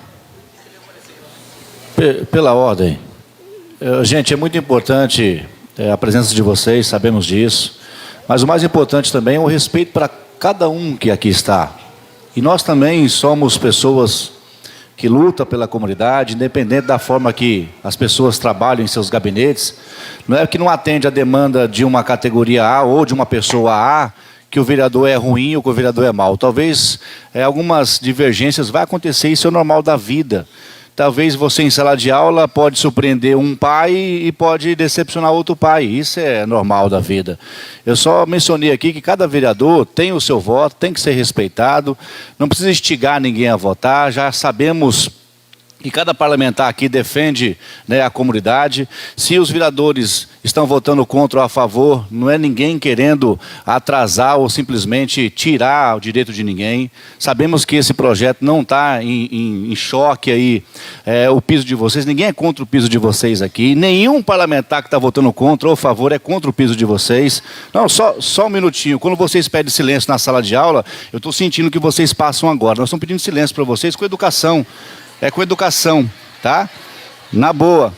Pela ordem. Gente, é muito importante a presença de vocês, sabemos disso. Mas o mais importante também é o respeito para cada um que aqui está. E nós também somos pessoas que lutam pela comunidade, independente da forma que as pessoas trabalham em seus gabinetes. Não é que não atende a demanda de uma categoria A ou de uma pessoa A, que o vereador é ruim ou que o vereador é mau. Talvez algumas divergências vai acontecer, isso é o normal da vida. Talvez você em sala de aula pode surpreender um pai e pode decepcionar outro pai. Isso é normal da vida. Eu só mencionei aqui que cada vereador tem o seu voto, tem que ser respeitado. Não precisa instigar ninguém a votar. Já sabemos que cada parlamentar aqui defende, né, a comunidade. Se os vereadores estão votando contra ou a favor, não é ninguém querendo atrasar ou simplesmente tirar o direito de ninguém. Sabemos que esse projeto não está em choque aí, o piso de vocês. Ninguém é contra o piso de vocês aqui. Nenhum parlamentar que está votando contra ou a favor é contra o piso de vocês. Não, só um minutinho. Quando vocês pedem silêncio na sala de aula, eu estou sentindo que vocês passam agora. Nós estamos pedindo silêncio para vocês com educação. É com educação, tá? Na boa.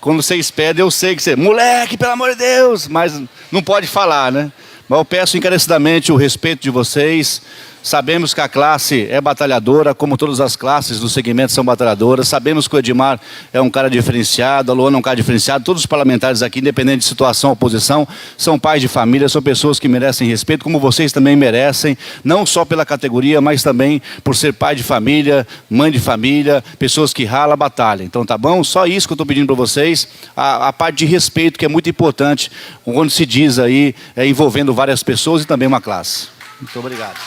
Quando vocês pedem, eu sei que você... Moleque, pelo amor de Deus! Mas não pode falar, né? Mas eu peço encarecidamente o respeito de vocês. Sabemos que a classe é batalhadora, como todas as classes do segmento são batalhadoras. Sabemos que o Edmar é um cara diferenciado, a Luana é um cara diferenciado. Todos os parlamentares aqui, independente de situação ou posição, são pais de família, são pessoas que merecem respeito, como vocês também merecem, não só pela categoria, mas também por ser pai de família, mãe de família, pessoas que ralam, batalham. Então, tá bom? Só isso que eu estou pedindo para vocês, a parte de respeito, que é muito importante, quando se diz aí, envolvendo várias pessoas e também uma classe. Muito obrigado.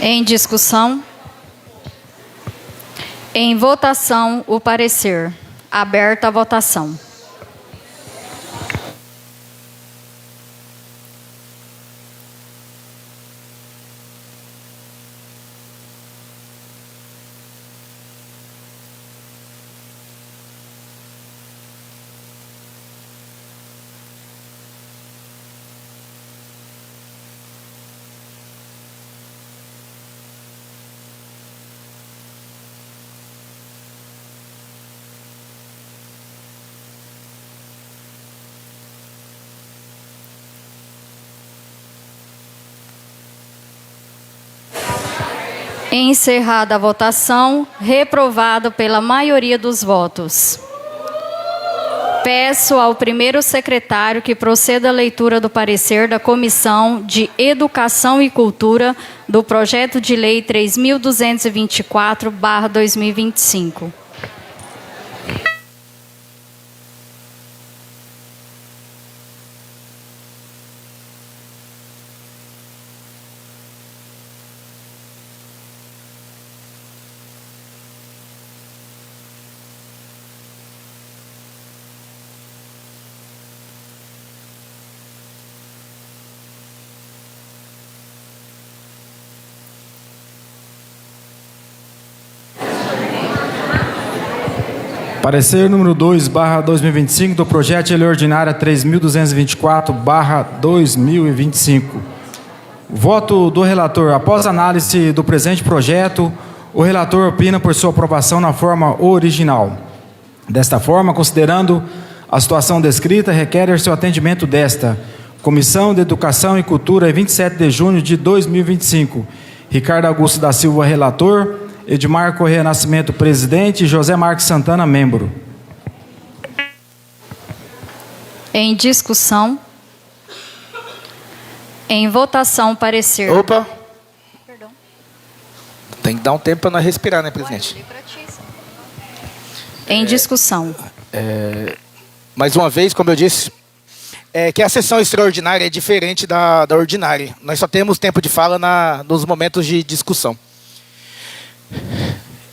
Em discussão. Em votação, o parecer. Aberta a votação. Encerrada a votação, reprovado pela maioria dos votos. Peço ao primeiro secretário que proceda à leitura do parecer da Comissão de Educação e Cultura do projeto de lei 3.224/2025. Parecer número 2/2025 do projeto de lei ordinária 3.224/2025. Voto do relator. Após análise do presente projeto, o relator opina por sua aprovação na forma original. Desta forma, considerando a situação descrita, requer seu atendimento desta Comissão de Educação e Cultura, 27 de junho de 2025. Ricardo Augusto da Silva, relator. Edmar Corrêa Nascimento, presidente. José Marques Santana, membro. Em discussão. Em votação, parecer. Opa! Perdão. Tem que dar um tempo para nós respirar, né, presidente? Em discussão. Mais uma vez, como eu disse, é que a sessão extraordinária é diferente da ordinária. Nós só temos tempo de fala nos momentos de discussão.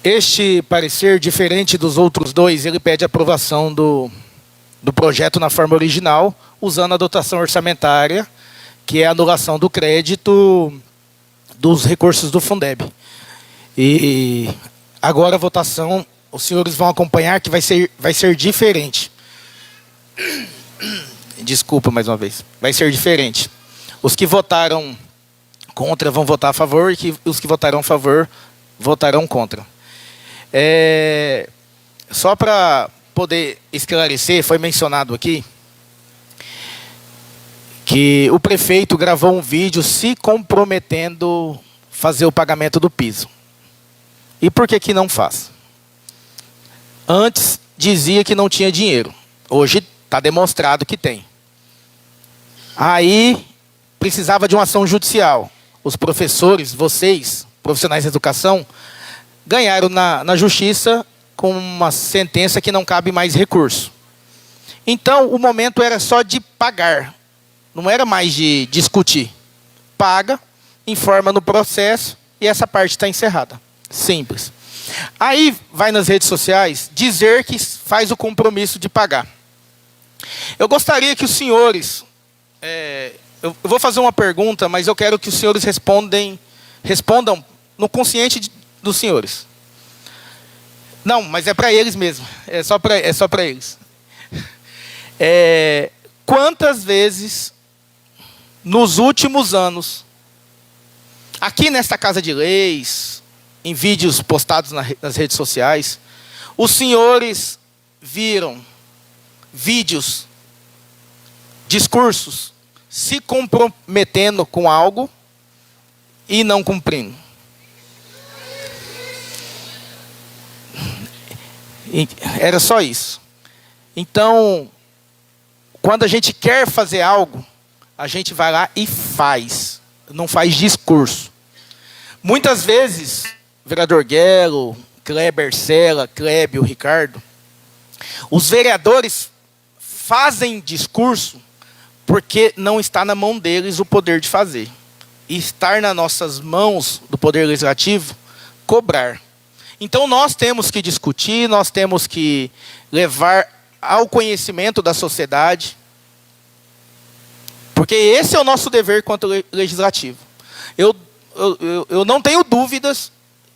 Este parecer, diferente dos outros dois, ele pede aprovação do projeto na forma original, usando a dotação orçamentária, que é a anulação do crédito dos recursos do Fundeb. E agora a votação, os senhores vão acompanhar que vai ser diferente. Desculpa mais uma vez. Vai ser diferente. Os que votaram contra vão votar a favor e os que votaram a favor votarão contra. Só para poder esclarecer, foi mencionado aqui que o prefeito gravou um vídeo se comprometendo a fazer o pagamento do piso. E por que não faz? Antes dizia que não tinha dinheiro. Hoje está demonstrado que tem. Aí precisava de uma ação judicial. Os professores, vocês, profissionais de educação, ganharam na justiça com uma sentença que não cabe mais recurso. Então, o momento era só de pagar. Não era mais de discutir. Paga, informa no processo e essa parte está encerrada. Simples. Aí vai nas redes sociais dizer que faz o compromisso de pagar. Eu gostaria que os senhores... eu vou fazer uma pergunta, mas eu quero que os senhores respondam no consciente dos senhores. Não, mas é para eles mesmo. É só para eles. Quantas vezes, nos últimos anos, aqui nesta Casa de Leis, em vídeos postados nas redes sociais, os senhores viram vídeos, discursos, se comprometendo com algo e não cumprindo? Era só isso. Então, quando a gente quer fazer algo, a gente vai lá e faz. Não faz discurso. Muitas vezes, vereador Guelo, Kleber Sela, Klebio, Ricardo, os vereadores fazem discurso porque não está na mão deles o poder de fazer. E estar nas nossas mãos do Poder Legislativo, cobrar. Então nós temos que discutir, nós temos que levar ao conhecimento da sociedade, porque esse é o nosso dever quanto legislativo. Eu não tenho dúvidas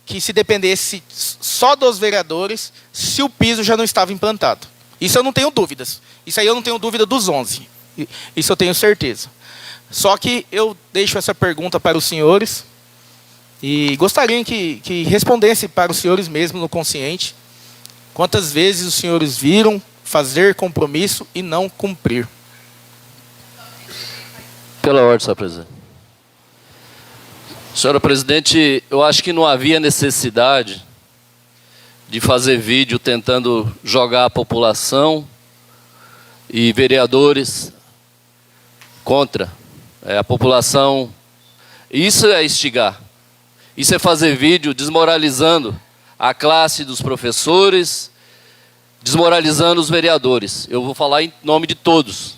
que se dependesse só dos vereadores, se o piso já não estava implantado. Isso eu não tenho dúvidas. Isso aí eu não tenho dúvida dos 11. Isso eu tenho certeza. Só que eu deixo essa pergunta para os senhores e gostaria que respondesse para os senhores mesmo no consciente. Quantas vezes os senhores viram fazer compromisso e não cumprir? Pela ordem, senhor presidente. Senhora presidente, eu acho que não havia necessidade de fazer vídeo tentando jogar a população e vereadores contra a população. Isso é instigar. Isso é fazer vídeo desmoralizando a classe dos professores, desmoralizando os vereadores. Eu vou falar em nome de todos.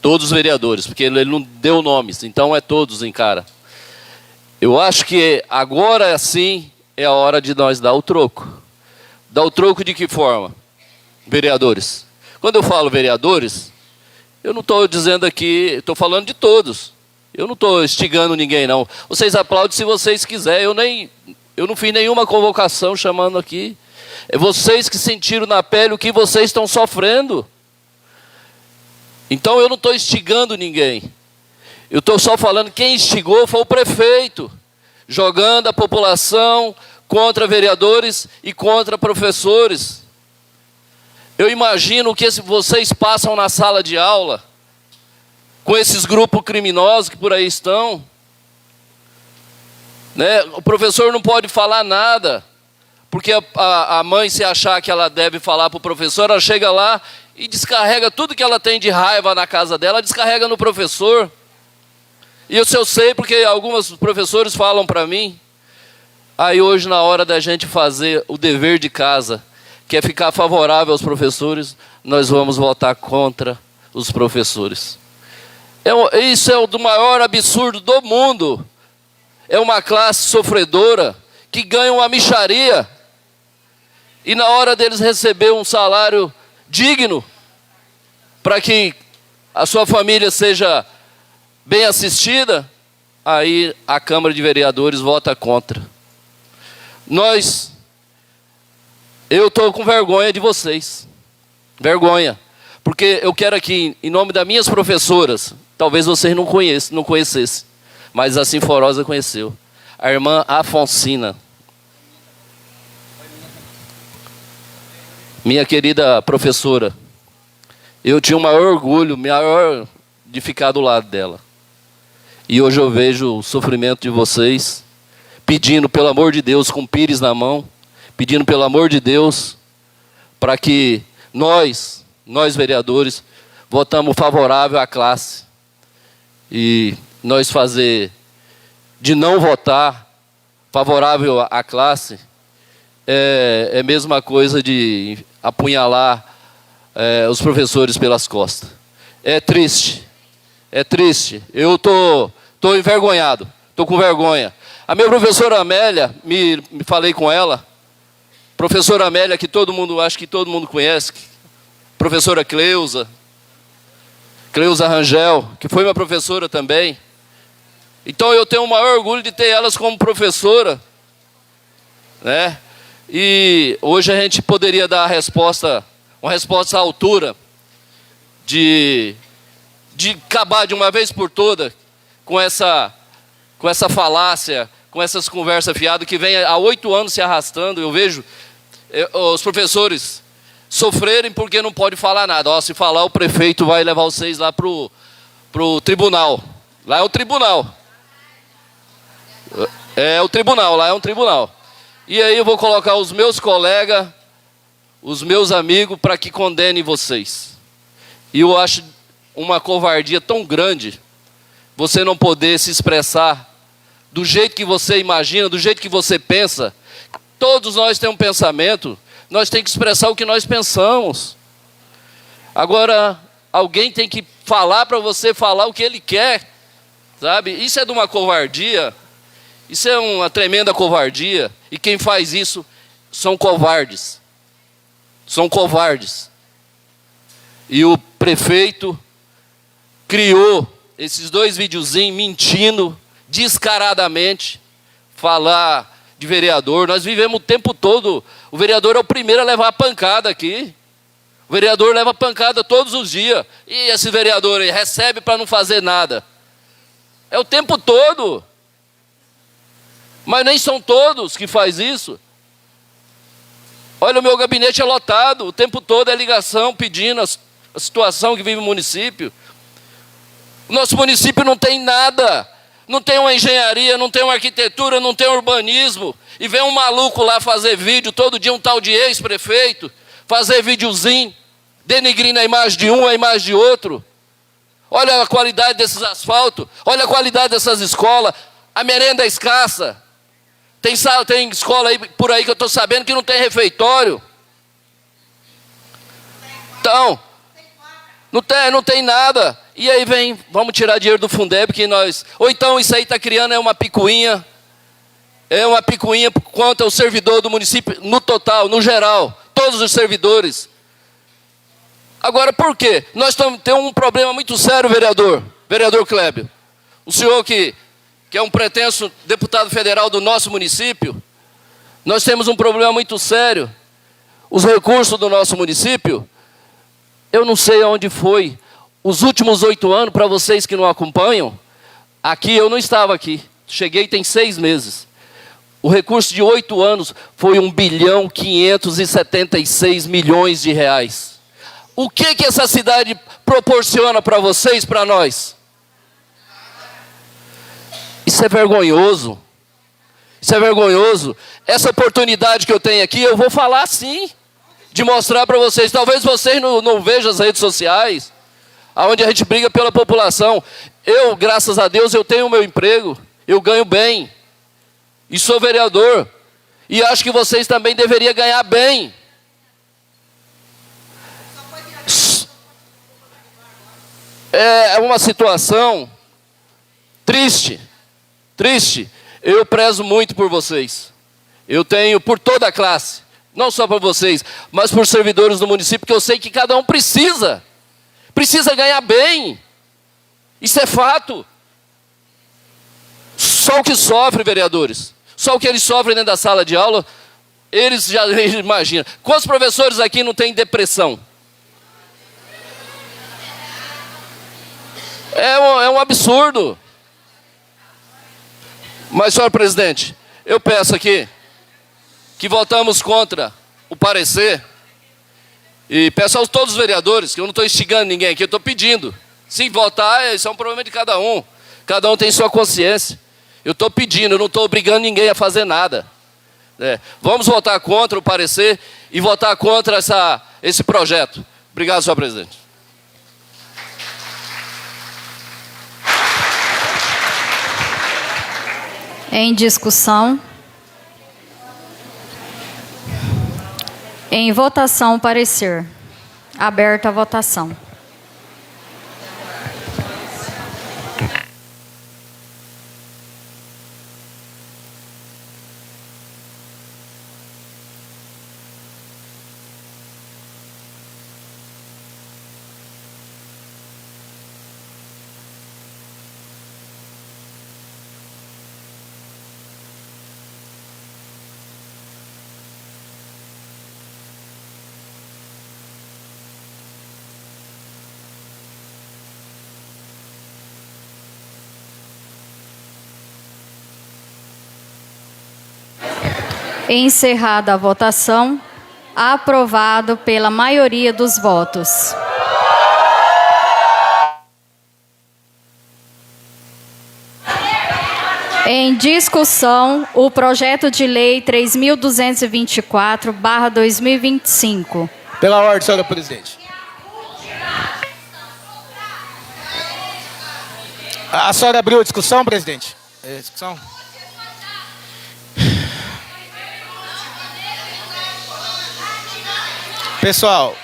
Todos os vereadores, porque ele não deu nomes, então é todos em cara. Eu acho que agora sim é a hora de nós dar o troco. Dar o troco de que forma? Vereadores. Quando eu falo vereadores, eu não estou dizendo aqui, estou falando de todos. Eu não estou instigando ninguém, não. Vocês aplaudem se vocês quiserem. Eu não fiz nenhuma convocação chamando aqui. É vocês que sentiram na pele o que vocês estão sofrendo. Então eu não estou instigando ninguém. Eu estou só falando que quem instigou foi o prefeito, jogando a população contra vereadores e contra professores. Eu imagino o que vocês passam na sala de aula, com esses grupos criminosos que por aí estão. Né? O professor não pode falar nada, porque a mãe, se achar que ela deve falar para o professor, ela chega lá e descarrega tudo que ela tem de raiva na casa dela, descarrega no professor. E isso eu sei porque alguns professores falam para mim. Aí hoje, na hora da gente fazer o dever de casa, que é ficar favorável aos professores, nós vamos votar contra os professores. Isso é o do maior absurdo do mundo. É uma classe sofredora que ganha uma mixaria e na hora deles receber um salário digno para que a sua família seja bem assistida, aí a Câmara de Vereadores vota contra. Eu estou com vergonha de vocês. Vergonha. Porque eu quero aqui, em nome das minhas professoras, talvez vocês não conhecessem, mas a Sinforosa conheceu. A irmã Afonsina. Minha querida professora. Eu tinha o maior orgulho, maior de ficar do lado dela. E hoje eu vejo o sofrimento de vocês, pedindo, pelo amor de Deus, com pires na mão, pedindo, pelo amor de Deus, para que nós vereadores, votamos favorável à classe. E nós fazer de não votar favorável à classe é a mesma coisa de apunhalar os professores pelas costas. É triste. É triste. Eu estou envergonhado. Estou com vergonha. A minha professora Amélia, me falei com ela, professora Amélia, que acho que todo mundo conhece, professora Cleusa Rangel, que foi minha professora também. Então eu tenho o maior orgulho de ter elas como professora, né? E hoje a gente poderia dar uma resposta à altura de acabar de uma vez por toda com essa falácia, com essas conversas fiadas que vem há 8 anos se arrastando. Eu vejo os professores sofrerem porque não pode falar nada. Se falar, o prefeito vai levar vocês lá pro tribunal. Lá é o tribunal. Lá é um tribunal. E aí eu vou colocar os meus colegas, os meus amigos, para que condenem vocês. E eu acho uma covardia tão grande você não poder se expressar do jeito que você imagina, do jeito que você pensa. Todos nós temos um pensamento, nós temos que expressar o que nós pensamos. Agora, alguém tem que falar para você falar o que ele quer, sabe? Isso é de uma covardia, isso é uma tremenda covardia, e quem faz isso são covardes. São covardes. E o prefeito criou esses 2 videozinhos mentindo descaradamente, falar de vereador. Nós vivemos o tempo todo, o vereador é o primeiro a levar a pancada aqui. O vereador leva pancada todos os dias. E esse vereador aí recebe para não fazer nada. É o tempo todo. Mas nem são todos que faz isso. Olha, o meu gabinete é lotado, o tempo todo é ligação pedindo a situação que vive o município. O nosso município não tem nada. Não tem uma engenharia, não tem uma arquitetura, não tem um urbanismo. E vem um maluco lá fazer vídeo, todo dia um tal de ex-prefeito, fazer videozinho, denigrindo a imagem de um, a imagem de outro. Olha a qualidade desses asfaltos, olha a qualidade dessas escolas, a merenda é escassa. Tem escola aí, por aí que eu estou sabendo que não tem refeitório. Então, não tem nada. E aí vamos tirar dinheiro do Fundeb, que nós... Ou então isso aí está criando uma picuinha quanto ao servidor do município, no total, no geral, todos os servidores. Agora, por quê? Nós temos um problema muito sério, vereador Clébio. O senhor que é um pretenso deputado federal do nosso município, nós temos um problema muito sério. Os recursos do nosso município, eu não sei aonde foi, os últimos 8 anos, para vocês que não acompanham, aqui eu não estava aqui, cheguei tem 6 meses. O recurso de 8 anos foi 1.576 bilhões. O que essa cidade proporciona para vocês, para nós? Isso é vergonhoso. Isso é vergonhoso. Essa oportunidade que eu tenho aqui, eu vou falar sim, de mostrar para vocês. Talvez vocês não vejam as redes sociais, onde a gente briga pela população. Eu, graças a Deus, eu tenho o meu emprego, eu ganho bem, e sou vereador, e acho que vocês também deveriam ganhar bem. É uma situação triste, triste. Eu prezo muito por vocês. Eu tenho por toda a classe, não só por vocês, mas por servidores do município, porque eu sei que cada um precisa ganhar bem. Isso é fato. Só o que sofre, vereadores, só o que eles sofrem dentro da sala de aula, eles já imaginam. Quantos professores aqui não têm depressão? É um absurdo. Mas, senhor presidente, eu peço aqui que votamos contra o parecer e peço a todos os vereadores, que eu não estou instigando ninguém aqui, eu estou pedindo. Se votar, isso é um problema de cada um. Cada um tem sua consciência. Eu estou pedindo, eu não estou obrigando ninguém a fazer nada. Vamos votar contra o parecer e votar contra esse projeto. Obrigado, senhor presidente. Em discussão. Em votação, parecer. Aberta a votação. Encerrada a votação, aprovado pela maioria dos votos. Em discussão, o projeto de lei 3.224/2025. Pela ordem, senhora presidente. A senhora abriu a discussão, presidente? Discussão? Pessoal.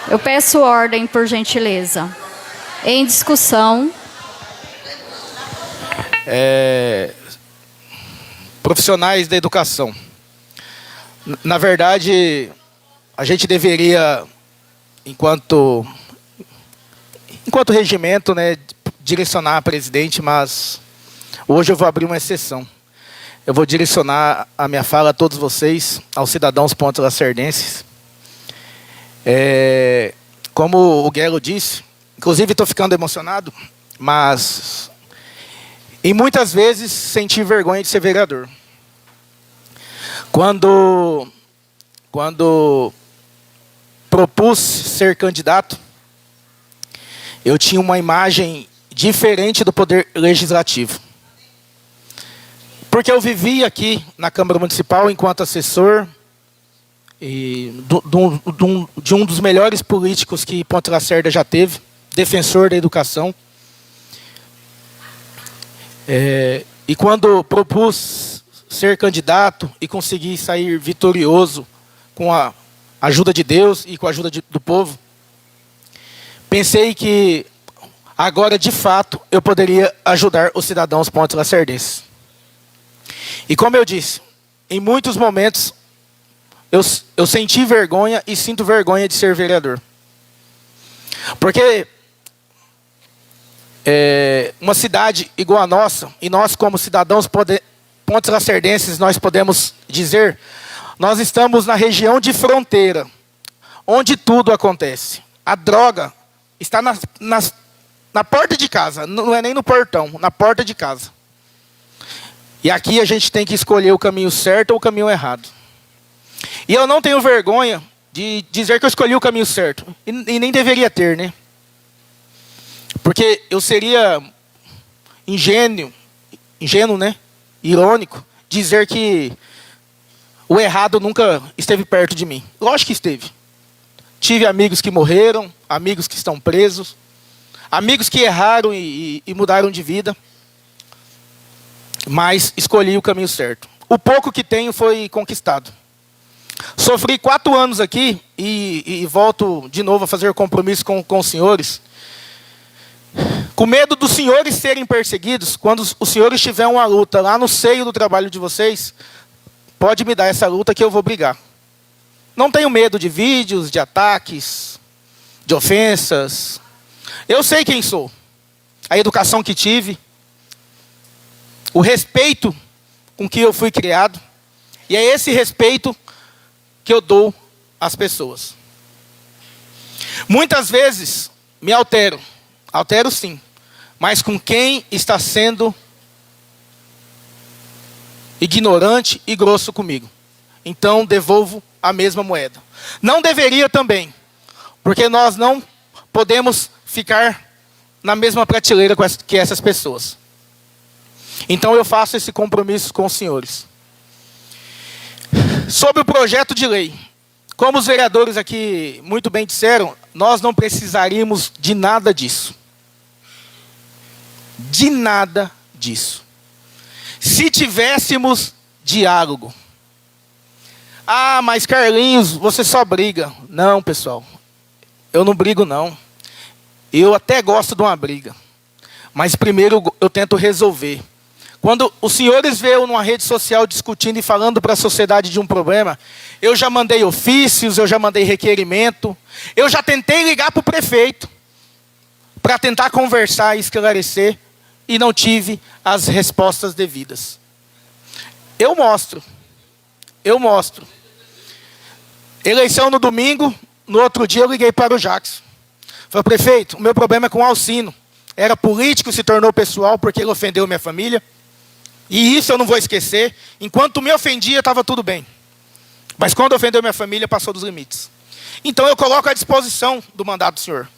Eu peço ordem, por gentileza. Em discussão. Profissionais da educação. Na verdade, a gente deveria, enquanto regimento, né, direcionar a presidente, mas hoje eu vou abrir uma exceção. Eu vou direcionar a minha fala a todos vocês, aos cidadãos ponto-lacerdenses. Como o Guelo disse, inclusive estou ficando emocionado, mas e muitas vezes senti vergonha de ser vereador. Quando propus ser candidato, eu tinha uma imagem diferente do Poder Legislativo. Porque eu vivi aqui na Câmara Municipal enquanto assessor e de um dos melhores políticos que Ponte Lacerda já teve, defensor da educação. E quando propus ser candidato e consegui sair vitorioso com a ajuda de Deus e com a ajuda do povo, pensei que agora, de fato, eu poderia ajudar os cidadãos ponte-lacerdenses. E como eu disse, em muitos momentos eu senti vergonha e sinto vergonha de ser vereador. Porque uma cidade igual a nossa, e nós como cidadãos ponte-lacerdenses, nós podemos dizer, nós estamos na região de fronteira, onde tudo acontece. A droga está na porta de casa, não é nem no portão, na porta de casa. E aqui a gente tem que escolher o caminho certo ou o caminho errado. E eu não tenho vergonha de dizer que eu escolhi o caminho certo. E nem deveria ter, né? Porque eu seria ingênuo, né? Irônico, dizer que o errado nunca esteve perto de mim. Lógico que esteve. Tive amigos que morreram, amigos que estão presos, amigos que erraram e mudaram de vida. Mas escolhi o caminho certo. O pouco que tenho foi conquistado. Sofri 4 anos aqui e volto de novo a fazer compromisso com os senhores. Com medo dos senhores serem perseguidos, quando os senhores tiverem uma luta lá no seio do trabalho de vocês, pode me dar essa luta que eu vou brigar. Não tenho medo de vídeos, de ataques, de ofensas. Eu sei quem sou. A educação que tive, o respeito com que eu fui criado, e é esse respeito que eu dou às pessoas. Muitas vezes me altero sim, mas com quem está sendo ignorante e grosso comigo. Então devolvo a mesma moeda. Não deveria também, porque nós não podemos ficar na mesma prateleira que essas pessoas. Então eu faço esse compromisso com os senhores. Sobre o projeto de lei, como os vereadores aqui muito bem disseram, nós não precisaríamos de nada disso. De nada disso. Se tivéssemos diálogo. Ah, mas Carlinhos, você só briga. Não, pessoal, eu não brigo não. Eu até gosto de uma briga, mas primeiro eu tento resolver. Quando os senhores veem eu numa rede social discutindo e falando para a sociedade de um problema, eu já mandei ofícios, eu já mandei requerimento, eu já tentei ligar para o prefeito para tentar conversar e esclarecer e não tive as respostas devidas. Eu mostro. Eleição no domingo, no outro dia eu liguei para o Jackson. Falei, prefeito, o meu problema é com o Alcino. Era político, se tornou pessoal porque ele ofendeu minha família. E isso eu não vou esquecer. Enquanto me ofendia, estava tudo bem. Mas quando ofendeu minha família, passou dos limites. Então eu coloco à disposição do mandato do senhor.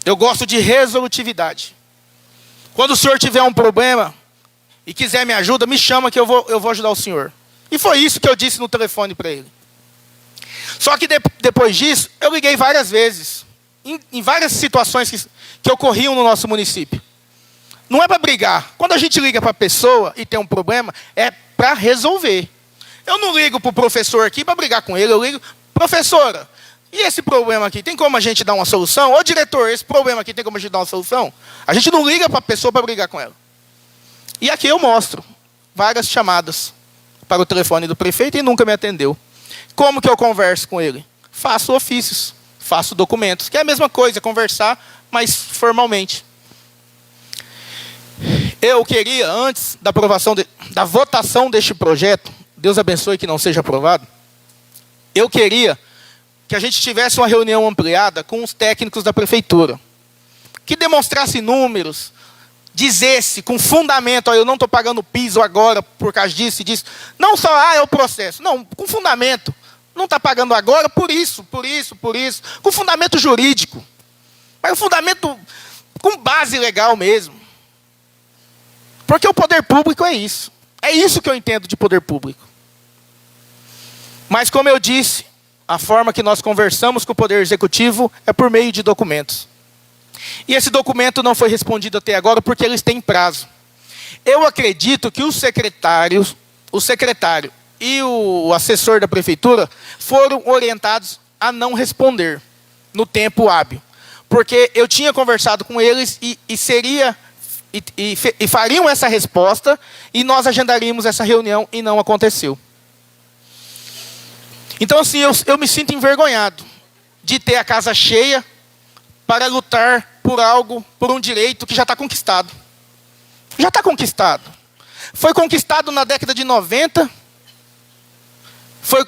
Eu gosto de resolutividade. Quando o senhor tiver um problema e quiser me ajuda, me chama que eu vou ajudar o senhor. E foi isso que eu disse no telefone para ele. Só que depois disso, eu liguei várias vezes. Em várias situações que ocorriam no nosso município. Não é para brigar. Quando a gente liga para a pessoa e tem um problema, é para resolver. Eu não ligo para o professor aqui para brigar com ele. Eu ligo, professora, e esse problema aqui, tem como a gente dar uma solução? Ô diretor, esse problema aqui tem como a gente dar uma solução? A gente não liga para a pessoa para brigar com ela. E aqui eu mostro várias chamadas para o telefone do prefeito e nunca me atendeu. Como que eu converso com ele? Faço ofícios, faço documentos, que é a mesma coisa, conversar, mas formalmente. Eu queria, antes da aprovação, da votação deste projeto, Deus abençoe que não seja aprovado, eu queria que a gente tivesse uma reunião ampliada com os técnicos da prefeitura, que demonstrasse números, dizesse com fundamento, eu não estou pagando piso agora por causa disso e disso, não só, é o processo, não, com fundamento, não está pagando agora por isso, com fundamento jurídico, mas o fundamento com base legal mesmo. Porque o poder público é isso que eu entendo de poder público. Mas como eu disse, a forma que nós conversamos com o Poder Executivo é por meio de documentos. E esse documento não foi respondido até agora porque eles têm prazo. Eu acredito que o secretário e o assessor da prefeitura foram orientados a não responder no tempo hábil. Porque eu tinha conversado com eles e fariam essa resposta e nós agendaríamos essa reunião e não aconteceu. Então, assim, eu me sinto envergonhado de ter a casa cheia para lutar por algo, por um direito que já está conquistado. Já está conquistado. Foi conquistado na década de 90,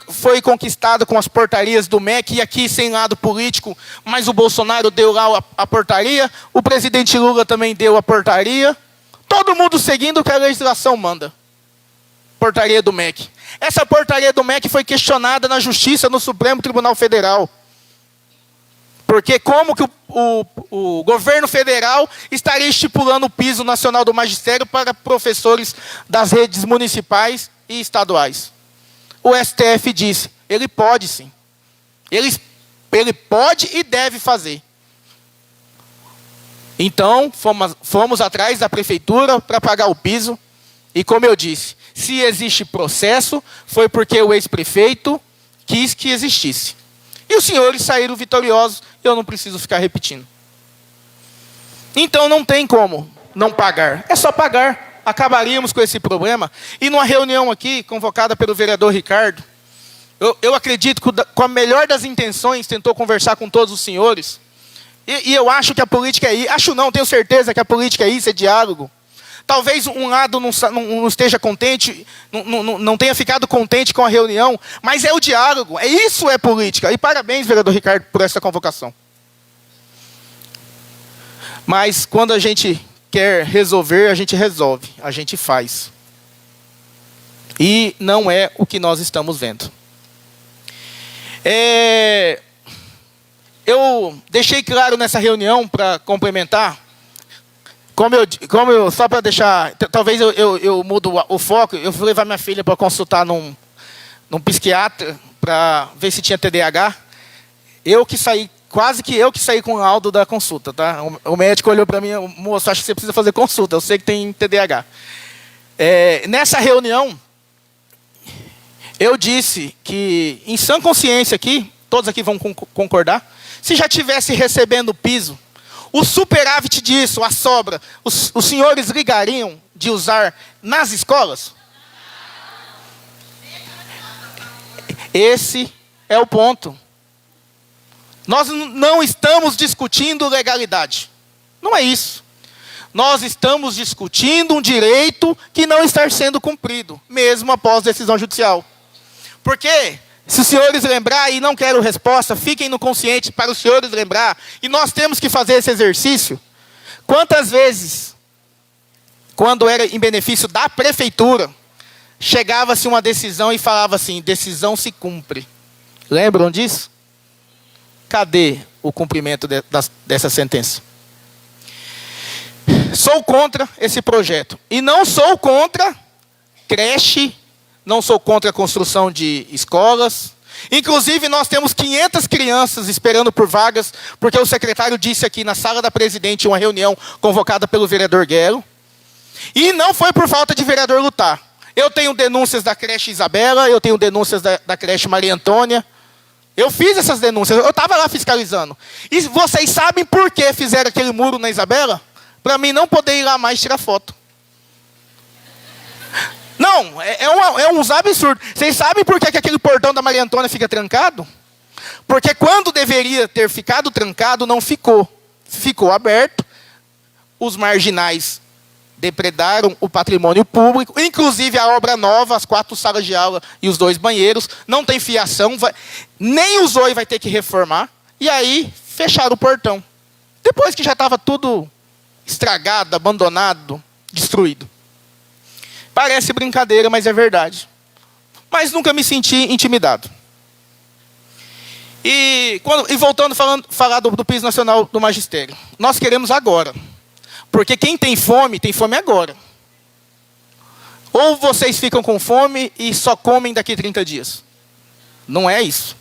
foi conquistado com as portarias do MEC, e aqui sem lado político, mas o Bolsonaro deu lá a portaria, o presidente Lula também deu a portaria, todo mundo seguindo o que a legislação manda. Portaria do MEC. Essa portaria do MEC foi questionada na Justiça, no Supremo Tribunal Federal. Porque como que o governo federal estaria estipulando o piso nacional do magistério para professores das redes municipais e estaduais? O STF disse, ele pode sim. Ele pode e deve fazer. Então, fomos atrás da prefeitura para pagar o piso. E como eu disse, se existe processo, foi porque o ex-prefeito quis que existisse. E os senhores saíram vitoriosos, eu não preciso ficar repetindo. Então não tem como não pagar. É só pagar. Acabaríamos com esse problema. E numa reunião aqui, convocada pelo vereador Ricardo, eu acredito que com a melhor das intenções tentou conversar com todos os senhores. E eu acho que a política é isso. Acho não, tenho certeza que a política é isso, é diálogo. Talvez um lado não esteja contente, não tenha ficado contente com a reunião, mas é o diálogo. Isso é política. E parabéns, vereador Ricardo, por essa convocação. Mas quando a gente quer resolver, a gente resolve, a gente faz. E não é o que nós estamos vendo. Eu deixei claro nessa reunião, para complementar, só para deixar, talvez eu mudo o foco, eu fui levar minha filha para consultar num psiquiatra, para ver se tinha TDAH. Quase que eu que saí com o laudo da consulta, tá? O médico olhou para mim, moço, acho que você precisa fazer consulta, eu sei que tem TDAH. Nessa reunião, eu disse que, em sã consciência aqui, todos aqui vão concordar, se já estivesse recebendo piso, o superávit disso, a sobra, os senhores ligariam de usar nas escolas? Esse é o ponto. Nós não estamos discutindo legalidade. Não é isso. Nós estamos discutindo um direito que não está sendo cumprido, mesmo após decisão judicial. Porque, se os senhores lembrarem, e não quero resposta, fiquem no consciente para os senhores lembrar, e nós temos que fazer esse exercício. Quantas vezes, quando era em benefício da prefeitura, chegava-se uma decisão e falava assim, decisão se cumpre. Lembram disso? Cadê o cumprimento dessa sentença? Sou contra esse projeto. E não sou contra creche, não sou contra a construção de escolas. Inclusive, nós temos 500 crianças esperando por vagas, porque o secretário disse aqui na sala da presidente, uma reunião convocada pelo vereador Guero. E não foi por falta de vereador lutar. Eu tenho denúncias da creche Isabela, eu tenho denúncias da creche Maria Antônia. Eu fiz essas denúncias, eu estava lá fiscalizando. E vocês sabem por que fizeram aquele muro na Isabela? Para mim não poder ir lá mais tirar foto. Não, é uns absurdos. Vocês sabem por que aquele portão da Maria Antônia fica trancado? Porque quando deveria ter ficado trancado, não ficou. Ficou aberto. Os marginais depredaram o patrimônio público, inclusive a obra nova, as 4 salas de aula e os 2 banheiros, não tem fiação, nem usou e vai ter que reformar, e aí fecharam o portão. Depois que já estava tudo estragado, abandonado, destruído. Parece brincadeira, mas é verdade. Mas nunca me senti intimidado. E voltando a falar do piso nacional do magistério. Nós queremos agora. Porque quem tem fome agora. Ou vocês ficam com fome e só comem daqui 30 dias. Não é isso.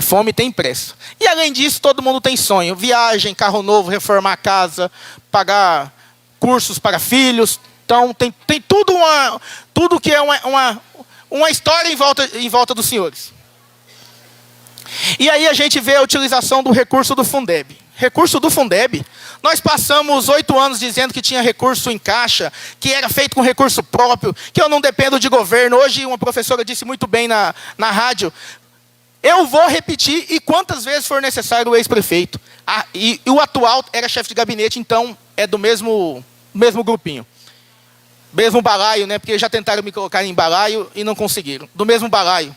Fome tem pressa. E além disso, todo mundo tem sonho. Viagem, carro novo, reformar a casa, pagar cursos para filhos. Então, tem tudo que é uma história em volta dos senhores. E aí a gente vê a utilização do recurso do Fundeb. Recurso do Fundeb, nós passamos 8 anos dizendo que tinha recurso em caixa, que era feito com recurso próprio, que eu não dependo de governo. Hoje uma professora disse muito bem na rádio, eu vou repetir e quantas vezes for necessário o ex-prefeito. E o atual era chefe de gabinete, então é do mesmo grupinho. Mesmo balaio, né? Porque já tentaram me colocar em balaio e não conseguiram. Do mesmo balaio.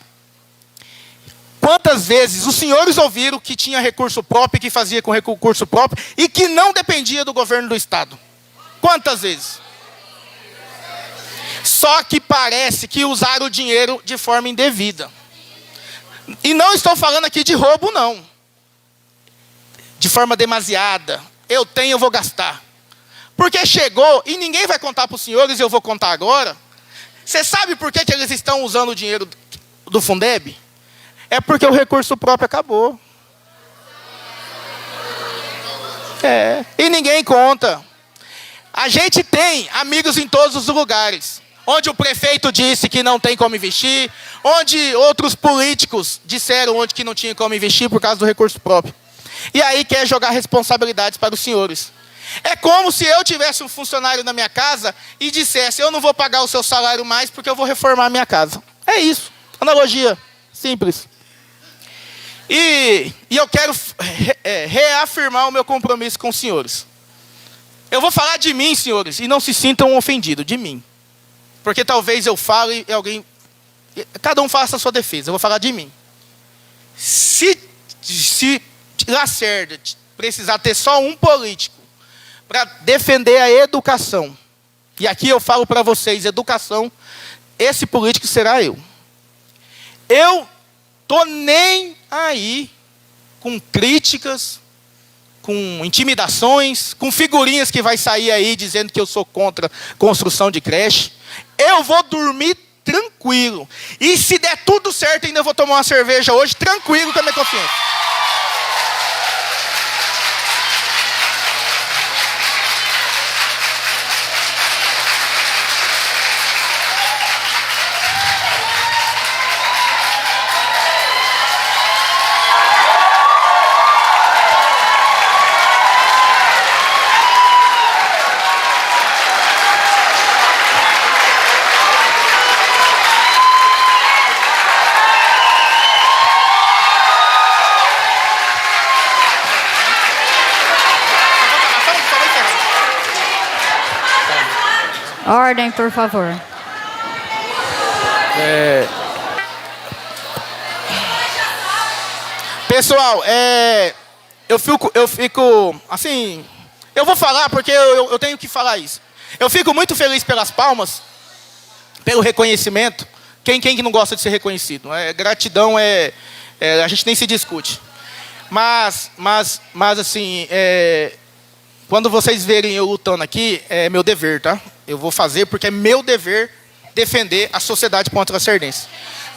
Quantas vezes os senhores ouviram que tinha recurso próprio, que fazia com recurso próprio e que não dependia do governo do Estado? Quantas vezes? Só que parece que usaram o dinheiro de forma indevida. E não estou falando aqui de roubo, não. De forma demasiada. Eu tenho, eu vou gastar. Porque chegou, e ninguém vai contar para os senhores, eu vou contar agora. Você sabe por que eles estão usando o dinheiro do Fundeb? É porque o recurso próprio acabou. E ninguém conta. A gente tem amigos em todos os lugares. Onde o prefeito disse que não tem como investir. Onde outros políticos disseram onde que não tinha como investir por causa do recurso próprio. E aí quer jogar responsabilidades para os senhores. É como se eu tivesse um funcionário na minha casa e dissesse, eu não vou pagar o seu salário mais porque eu vou reformar a minha casa. É isso. Analogia simples. E eu quero reafirmar o meu compromisso com os senhores. Eu vou falar de mim, senhores, e não se sintam ofendidos, de mim. Porque talvez eu fale e alguém... Cada um faça a sua defesa, eu vou falar de mim. Se Lacerda precisar ter só um político para defender a educação, e aqui eu falo para vocês, educação, esse político será eu. Eu tô nem aí com críticas, com intimidações, com figurinhas que vai sair aí dizendo que eu sou contra construção de creche. Eu vou dormir tranquilo. E se der tudo certo, ainda vou tomar uma cerveja hoje, tranquilo com a minha consciência. Ordem, por favor. Pessoal, eu fico assim, eu vou falar porque eu tenho que falar isso. Eu fico muito feliz pelas palmas, pelo reconhecimento. Quem não gosta de ser reconhecido? Gratidão a gente nem se discute. Mas assim, quando vocês verem eu lutando aqui, é meu dever, tá? Eu vou fazer porque é meu dever defender a sociedade ponte-lacerdense.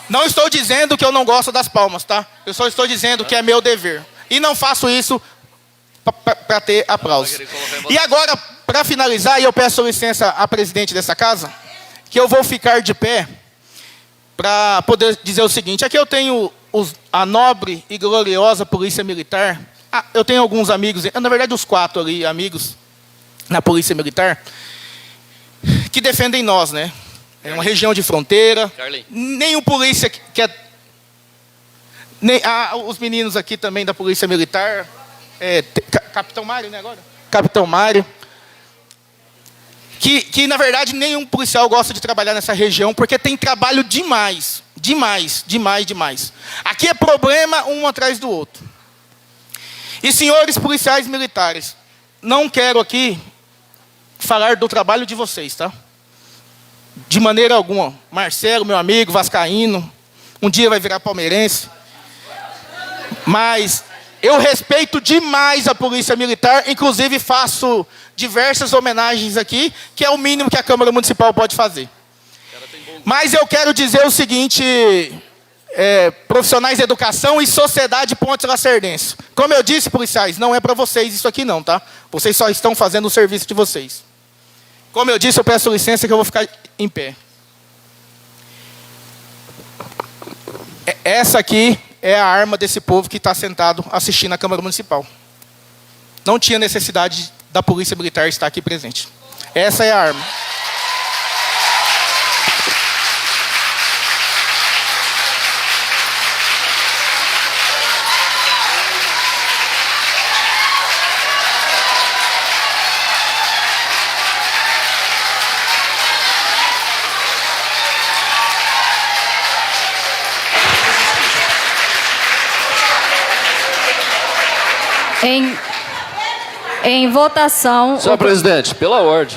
Não estou dizendo que eu não gosto das palmas, tá? Eu só estou dizendo que é meu dever. E não faço isso para ter aplauso. E agora, para finalizar, e eu peço licença à presidente dessa casa, que eu vou ficar de pé para poder dizer o seguinte. Aqui eu tenho a nobre e gloriosa Polícia Militar. Eu tenho alguns amigos, na verdade os 4 ali, amigos na Polícia Militar, que defendem nós, né? É uma região de fronteira. Nenhum polícia os meninos aqui também da Polícia Militar. Capitão Mário, né, agora? Capitão Mário. Que, na verdade, nenhum policial gosta de trabalhar nessa região, porque tem trabalho demais. Demais. Aqui é problema um atrás do outro. E, senhores policiais militares, não quero aqui falar do trabalho de vocês, tá? De maneira alguma. Marcelo, meu amigo, vascaíno, um dia vai virar palmeirense. Mas eu respeito demais a Polícia Militar, inclusive faço diversas homenagens aqui, que é o mínimo que a Câmara Municipal pode fazer. Mas eu quero dizer o seguinte, profissionais de educação e sociedade ponte-lacerdense. Como eu disse, policiais, não é para vocês isso aqui não, tá? Vocês só estão fazendo o serviço de vocês. Como eu disse, eu peço licença que eu vou ficar em pé. Essa aqui é a arma desse povo que está sentado assistindo a Câmara Municipal. Não tinha necessidade da Polícia Militar estar aqui presente. Essa é a arma. Em votação... Senhor presidente, pela ordem.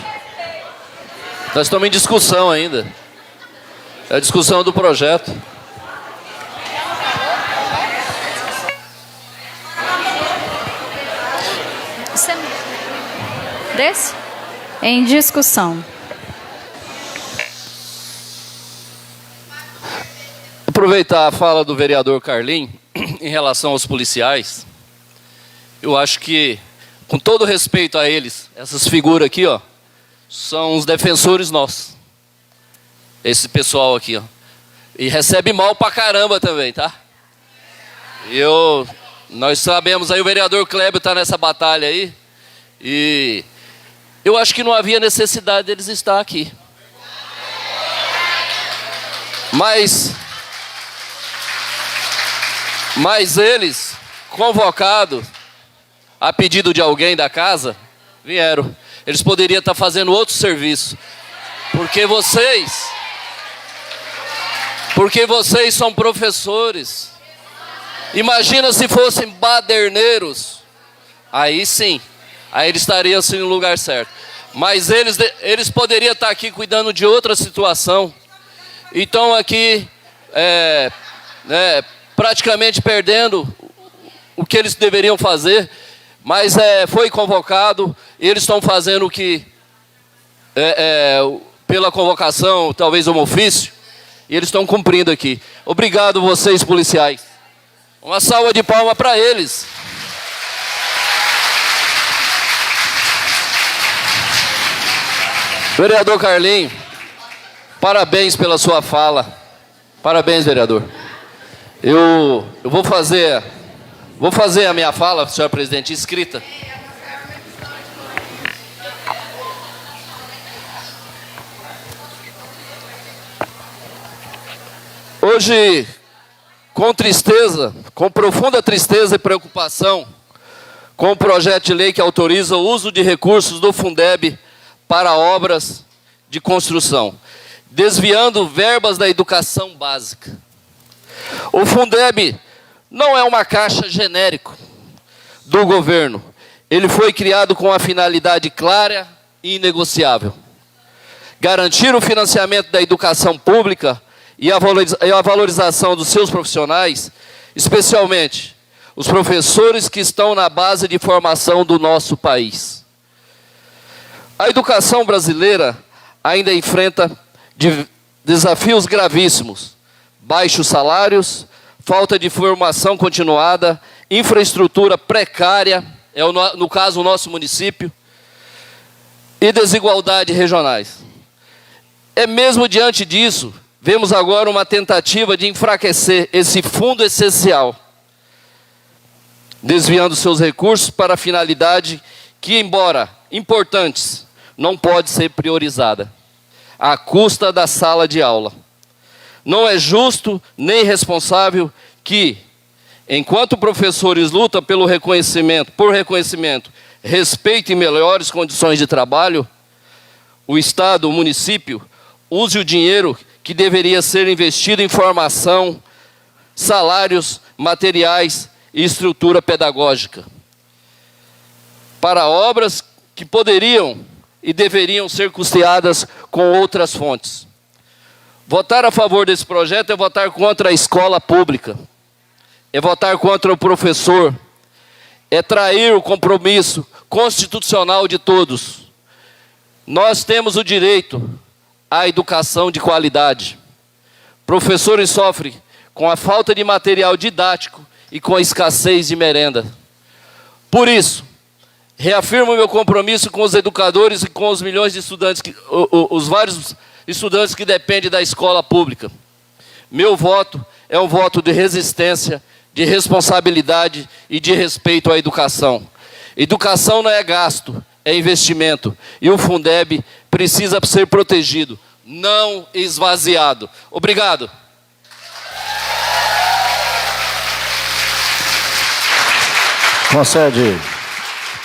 Nós estamos em discussão ainda. É a discussão do projeto. Desse? Em discussão. Aproveitar a fala do vereador Carlim em relação aos policiais. Eu acho que, com todo respeito a eles, essas figuras aqui, ó, são os defensores nossos. Esse pessoal aqui, ó. E recebe mal pra caramba também, tá? Eu Nós sabemos aí, o vereador Kleber está nessa batalha aí. E eu acho que não havia necessidade deles estar aqui. Mas eles, convocados a pedido de alguém da casa, vieram. Eles poderiam estar fazendo outro serviço. Porque vocês são professores. Imagina se fossem baderneiros. Aí sim, aí eles estariam assim no lugar certo. Mas eles poderiam estar aqui cuidando de outra situação. Então aqui, praticamente perdendo o que eles deveriam fazer. Mas foi convocado, eles estão fazendo o que, pela convocação, talvez um ofício, e eles estão cumprindo aqui. Obrigado vocês policiais. Uma salva de palmas para eles. Vereador Carlinho, parabéns pela sua fala. Parabéns, vereador. Eu vou fazer a minha fala, senhor presidente, escrita. Hoje, com tristeza, com profunda tristeza e preocupação, com o projeto de lei que autoriza o uso de recursos do Fundeb para obras de construção, desviando verbas da educação básica. O Fundeb não é uma caixa genérica do governo. Ele foi criado com a finalidade clara e inegociável: garantir o financiamento da educação pública e a valorização dos seus profissionais, especialmente os professores que estão na base de formação do nosso país. A educação brasileira ainda enfrenta desafios gravíssimos: baixos salários, falta de formação continuada, infraestrutura precária, no caso o nosso município, e desigualdades regionais. Mesmo diante disso, vemos agora uma tentativa de enfraquecer esse fundo essencial, desviando seus recursos para a finalidade que, embora importantes, não pode ser priorizada, à custa da sala de aula. Não é justo nem responsável que, enquanto professores lutam por reconhecimento, respeito e melhores condições de trabalho, o Estado, o município, use o dinheiro que deveria ser investido em formação, salários, materiais e estrutura pedagógica, para obras que poderiam e deveriam ser custeadas com outras fontes. Votar a favor desse projeto é votar contra a escola pública, é votar contra o professor, é trair o compromisso constitucional de todos. Nós temos o direito à educação de qualidade. Professores sofrem com a falta de material didático e com a escassez de merenda. Por isso, reafirmo meu compromisso com os educadores e com os milhões de estudantes, os vários estudantes que dependem da escola pública. Meu voto é um voto de resistência, de responsabilidade e de respeito à educação. Educação não é gasto, é investimento. E o Fundeb precisa ser protegido, não esvaziado. Obrigado.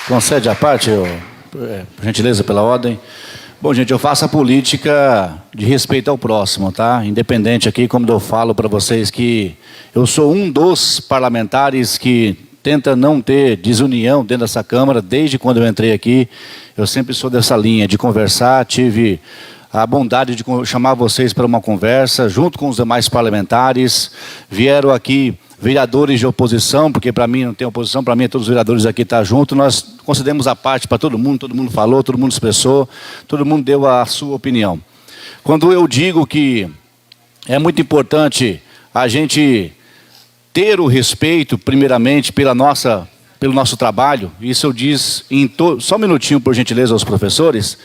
Concede a parte, por gentileza, pela ordem. Bom, gente, eu faço a política de respeito ao próximo, tá? Independente aqui, como eu falo para vocês, que eu sou um dos parlamentares que tenta não ter desunião dentro dessa Câmara. Desde quando eu entrei aqui, eu sempre sou dessa linha de conversar. Tive a bondade de chamar vocês para uma conversa, junto com os demais parlamentares. Vieram aqui vereadores de oposição, porque para mim não tem oposição, para mim todos os vereadores aqui estão juntos. Nós concedemos a parte para todo mundo falou, todo mundo expressou, todo mundo deu a sua opinião. Quando eu digo que é muito importante a gente ter o respeito, primeiramente, pelo nosso trabalho, isso eu disse só um minutinho, por gentileza, aos professores.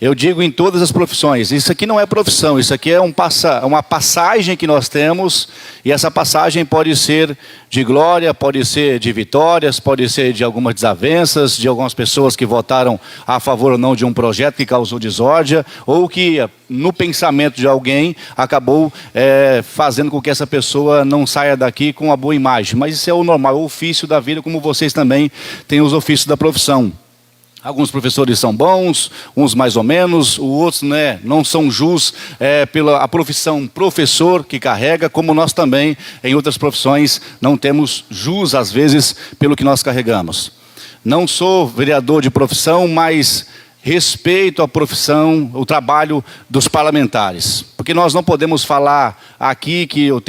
Eu digo em todas as profissões. Isso aqui não é profissão, isso aqui é uma passagem que nós temos, e essa passagem pode ser de glória, pode ser de vitórias, pode ser de algumas desavenças, de algumas pessoas que votaram a favor ou não de um projeto que causou desordem, ou que no pensamento de alguém acabou fazendo com que essa pessoa não saia daqui com uma boa imagem. Mas isso é o normal, o ofício da vida, como vocês também têm os ofícios da profissão. Alguns professores são bons, uns mais ou menos, outros não são jus pela profissão professor que carrega, como nós também, em outras profissões, não temos jus, às vezes, pelo que nós carregamos. Não sou vereador de profissão, mas respeito a profissão, o trabalho dos parlamentares. Porque nós não podemos falar aqui que eu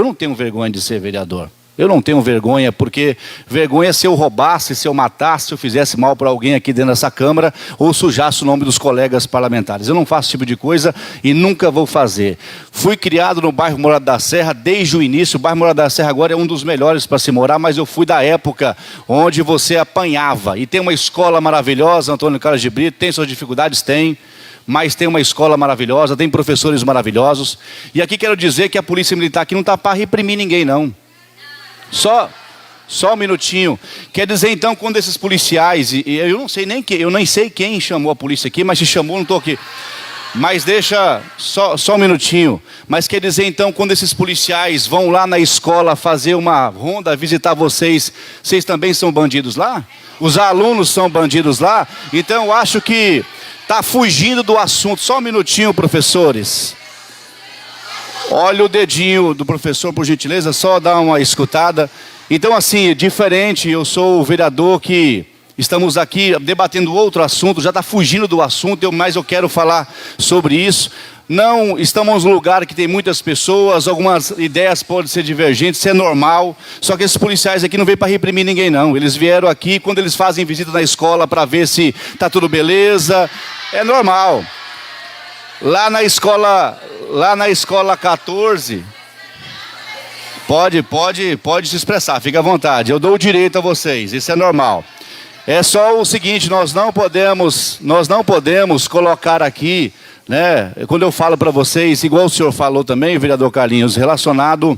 não tenho vergonha de ser vereador. Eu não tenho vergonha, porque vergonha é se eu roubasse, se eu matasse, se eu fizesse mal para alguém aqui dentro dessa Câmara, ou sujasse o nome dos colegas parlamentares. Eu não faço esse tipo de coisa e nunca vou fazer. Fui criado no bairro Morada da Serra desde o início. O bairro Morada da Serra agora é um dos melhores para se morar, mas eu fui da época onde você apanhava. E tem uma escola maravilhosa, Antônio Carlos de Brito, tem suas dificuldades? Tem. Mas tem uma escola maravilhosa, tem professores maravilhosos. E aqui quero dizer que a Polícia Militar aqui não está para reprimir ninguém, não. Só um minutinho. Quer dizer, então, quando esses policiais, e eu não sei eu nem sei quem chamou a polícia aqui, mas se chamou, não estou aqui. Mas deixa só um minutinho. Mas quer dizer, então, quando esses policiais vão lá na escola fazer uma ronda, visitar vocês também são bandidos lá? Os alunos são bandidos lá? Então, eu acho que está fugindo do assunto. Só um minutinho, professores. Olha o dedinho do professor, por gentileza, só dá uma escutada. Então, assim, diferente, eu sou o vereador que estamos aqui debatendo outro assunto, já está fugindo do assunto, mas eu quero falar sobre isso. Não estamos num lugar que tem muitas pessoas, algumas ideias podem ser divergentes, isso é normal. Só que esses policiais aqui não veio para reprimir ninguém, não. Eles vieram aqui quando eles fazem visita na escola para ver se está tudo beleza. É normal. Lá na escola 14, pode se expressar, fica à vontade. Eu dou o direito a vocês, isso é normal. É só o seguinte, nós não podemos colocar aqui, quando eu falo para vocês, igual o senhor falou também, vereador Carlinhos, relacionado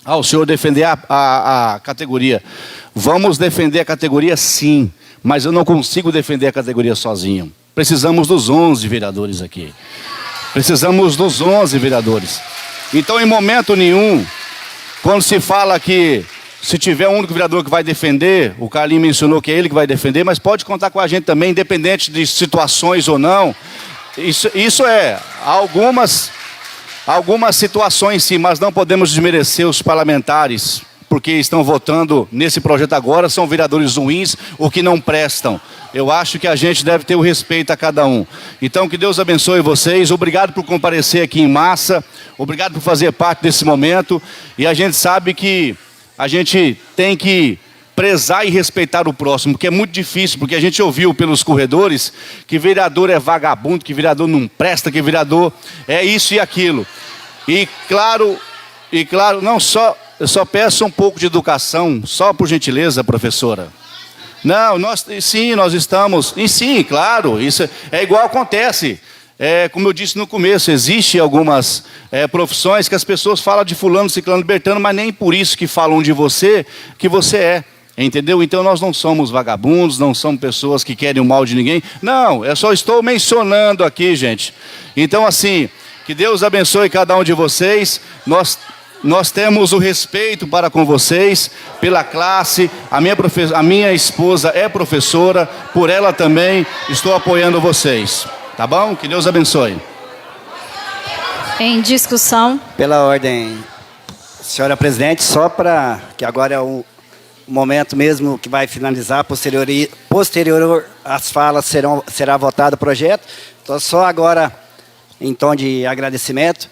ao senhor defender a categoria. Vamos defender a categoria, sim, mas eu não consigo defender a categoria sozinho. Precisamos dos 11 vereadores aqui. Precisamos dos 11 vereadores. Então, em momento nenhum, quando se fala que se tiver um único vereador que vai defender, o Carlinhos mencionou que é ele que vai defender, mas pode contar com a gente também, independente de situações ou não. Isso é algumas situações, sim, mas não podemos desmerecer os parlamentares, porque estão votando nesse projeto agora, são vereadores ruins ou que não prestam. Eu acho que a gente deve ter o respeito a cada um. Então, que Deus abençoe vocês. Obrigado por comparecer aqui em massa. Obrigado por fazer parte desse momento. E a gente sabe que a gente tem que prezar e respeitar o próximo, porque é muito difícil, porque a gente ouviu pelos corredores que vereador é vagabundo, que vereador não presta, que vereador é isso e aquilo. E claro, eu só peço um pouco de educação, só por gentileza, professora. Não, nós estamos... E sim, claro, isso é igual acontece. Como eu disse no começo, existem algumas profissões que as pessoas falam de fulano, ciclano, bertano, mas nem por isso que falam de você, que você é. Entendeu? Então nós não somos vagabundos, não somos pessoas que querem o mal de ninguém. Não, eu só estou mencionando aqui, gente. Então, assim, que Deus abençoe cada um de vocês. Nós temos o respeito para com vocês, pela classe. A minha esposa é professora, por ela também estou apoiando vocês. Tá bom? Que Deus abençoe. Em discussão. Pela ordem, senhora presidente, só para que agora é o momento mesmo que vai finalizar, posterior às falas será votado o projeto. Então, só agora, em tom de agradecimento.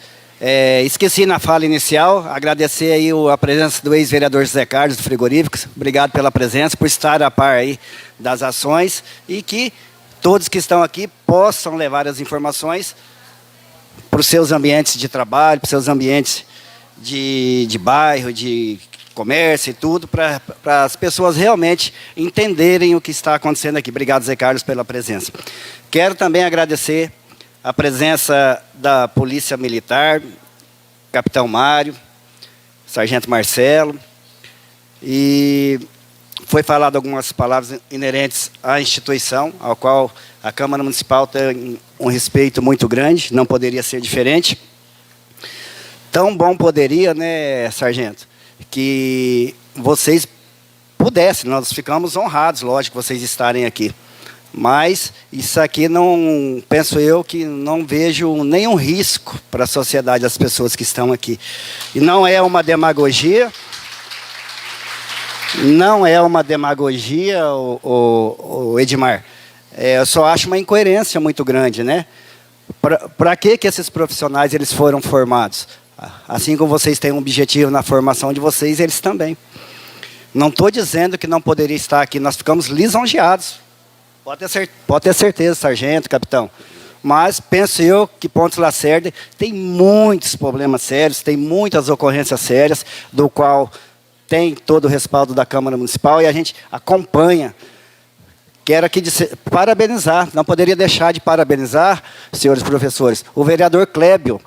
Esqueci na fala inicial, agradecer aí a presença do ex-vereador José Carlos, do Frigoríficos. Obrigado pela presença, por estar a par aí das ações e que todos que estão aqui possam levar as informações para os seus ambientes de trabalho, para os seus ambientes de bairro, de comércio e tudo, para as pessoas realmente entenderem o que está acontecendo aqui. Obrigado, Zé Carlos, pela presença. Quero também agradecer a presença da Polícia Militar, Capitão Mário, Sargento Marcelo, e foi falado algumas palavras inerentes à instituição, ao qual a Câmara Municipal tem um respeito muito grande, não poderia ser diferente. Tão bom poderia, né, Sargento, que vocês pudessem, nós ficamos honrados, lógico, vocês estarem aqui. Mas isso aqui não, penso eu, que não vejo nenhum risco para a sociedade, das pessoas que estão aqui. E não é uma demagogia, o Edmar. Eu só acho uma incoerência muito grande, né? Para que esses profissionais eles foram formados? Assim como vocês têm um objetivo na formação de vocês, eles também. Não estou dizendo que não poderia estar aqui, nós ficamos lisonjeados. Pode ter certeza, sargento, capitão. Mas penso eu que Pontes Lacerda tem muitos problemas sérios, tem muitas ocorrências sérias, do qual tem todo o respaldo da Câmara Municipal e a gente acompanha. Quero aqui parabenizar, não poderia deixar de parabenizar, senhores professores, o vereador Clébio,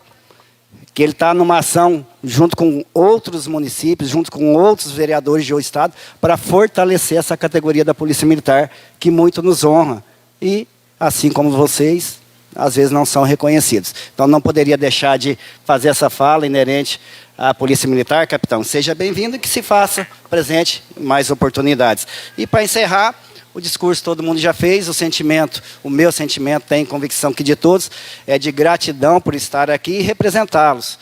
que ele está numa ação junto com outros municípios, junto com outros vereadores do Estado, para fortalecer essa categoria da Polícia Militar, que muito nos honra. E, assim como vocês, às vezes não são reconhecidos. Então, não poderia deixar de fazer essa fala inerente à Polícia Militar, capitão. Seja bem-vindo e que se faça presente em mais oportunidades. E, para encerrar, o discurso todo mundo já fez, o meu sentimento, tenho convicção que de todos, é de gratidão por estar aqui e representá-los.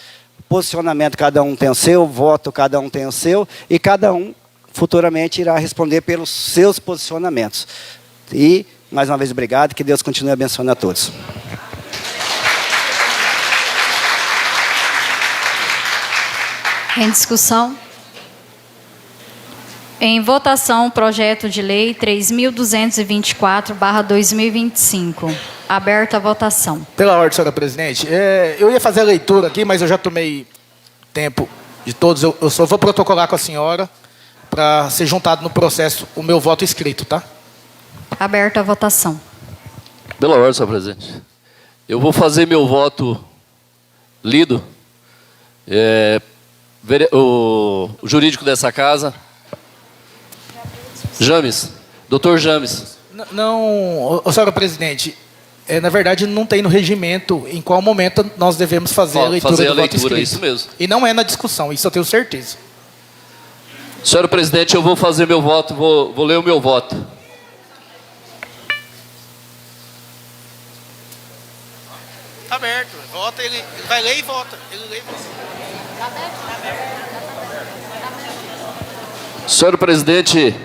Posicionamento, cada um tem o seu, voto, cada um tem o seu, e cada um futuramente irá responder pelos seus posicionamentos. E, mais uma vez, obrigado, que Deus continue abençoando a todos. Em discussão. Em votação, o projeto de lei 3.224/2025. Aberta a votação. Pela ordem, senhora presidente, eu ia fazer a leitura aqui, mas eu já tomei tempo de todos. Eu só vou protocolar com a senhora para ser juntado no processo o meu voto escrito, tá? Aberta a votação. Pela ordem, senhor presidente. Eu vou fazer meu voto lido. O jurídico dessa casa... James, doutor James. Não, senhora presidente, na verdade não tem no regimento em qual momento nós devemos fazer a leitura do voto escrito. Isso mesmo. E não é na discussão, isso eu tenho certeza. Senhor presidente, eu vou fazer meu voto, vou ler o meu voto. Está aberto, vota, ele vai ler e vota. Ele lê e vota. Senhor presidente,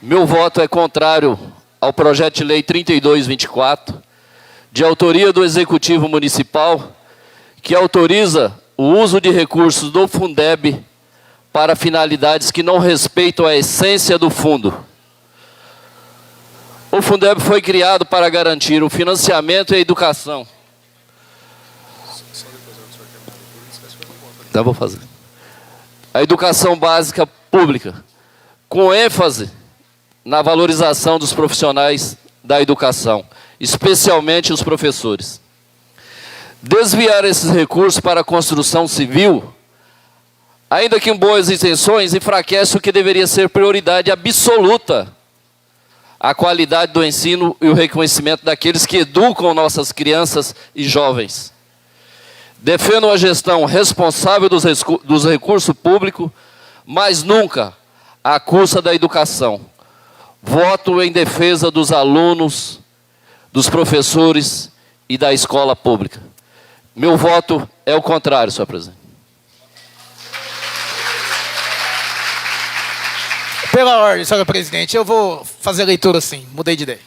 meu voto é contrário ao projeto de lei 3224, de autoria do Executivo Municipal, que autoriza o uso de recursos do Fundeb para finalidades que não respeitam a essência do fundo. O Fundeb foi criado para garantir o financiamento e a educação. Vou fazer. A educação básica pública, com ênfase na valorização dos profissionais da educação, especialmente os professores. Desviar esses recursos para a construção civil, ainda que em boas intenções, enfraquece o que deveria ser prioridade absoluta: a qualidade do ensino e o reconhecimento daqueles que educam nossas crianças e jovens. Defendo a gestão responsável dos recursos públicos, mas nunca à custa da educação. Voto em defesa dos alunos, dos professores e da escola pública. Meu voto é o contrário, senhor presidente. Pela ordem, senhora presidente, eu vou fazer a leitura assim, mudei de ideia.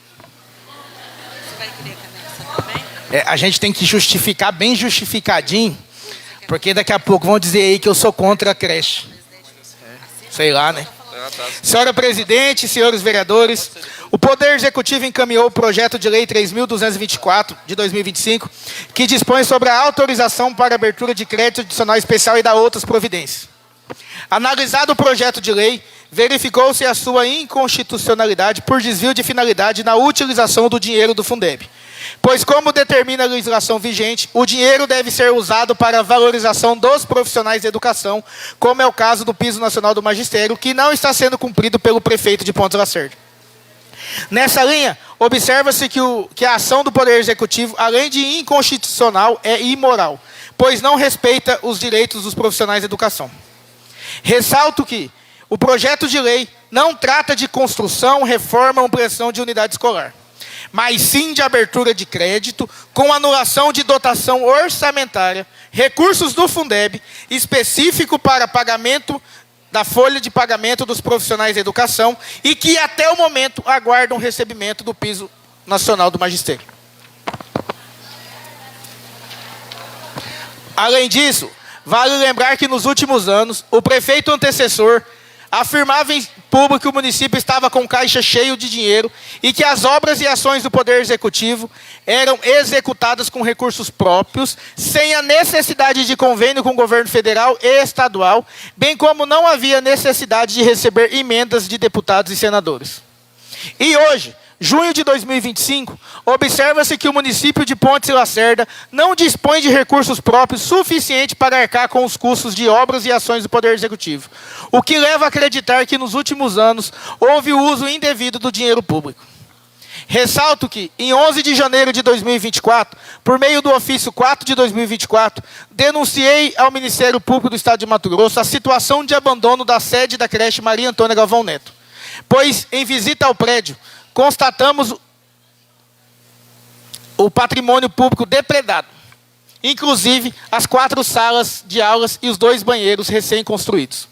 Você vai querer caneta também? A gente tem que justificar bem justificadinho, porque daqui a pouco vão dizer aí que eu sou contra a creche. Sei lá, né? Senhora presidente, senhores vereadores, o Poder Executivo encaminhou o projeto de lei 3.224 de 2025, que dispõe sobre a autorização para abertura de crédito adicional especial e da outras providências. Analisado o projeto de lei, verificou-se a sua inconstitucionalidade por desvio de finalidade na utilização do dinheiro do Fundeb. Pois, como determina a legislação vigente, o dinheiro deve ser usado para a valorização dos profissionais de educação, como é o caso do Piso Nacional do Magistério, que não está sendo cumprido pelo prefeito de Ponta Lacerda. Nessa linha, observa-se que a ação do Poder Executivo, além de inconstitucional, é imoral, pois não respeita os direitos dos profissionais de educação. Ressalto que o projeto de lei não trata de construção, reforma ou ampliação de unidade escolar, mas sim de abertura de crédito, com anulação de dotação orçamentária, recursos do Fundeb, específico para pagamento da folha de pagamento dos profissionais de educação e que até o momento aguardam recebimento do Piso Nacional do Magistério. Além disso, vale lembrar que nos últimos anos, o prefeito antecessor afirmava em público que o município estava com caixa cheio de dinheiro e que as obras e ações do Poder Executivo eram executadas com recursos próprios, sem a necessidade de convênio com o governo federal e estadual, bem como não havia necessidade de receber emendas de deputados e senadores. E hoje, junho de 2025, observa-se que o município de Pontes e Lacerda não dispõe de recursos próprios suficientes para arcar com os custos de obras e ações do Poder Executivo, o que leva a acreditar que nos últimos anos houve o uso indevido do dinheiro público. Ressalto que, em 11 de janeiro de 2024, por meio do ofício 4 de 2024, denunciei ao Ministério Público do Estado de Mato Grosso a situação de abandono da sede da creche Maria Antônia Galvão Neto, pois, em visita ao prédio, constatamos o patrimônio público depredado, inclusive as 4 salas de aulas e os 2 banheiros recém-construídos.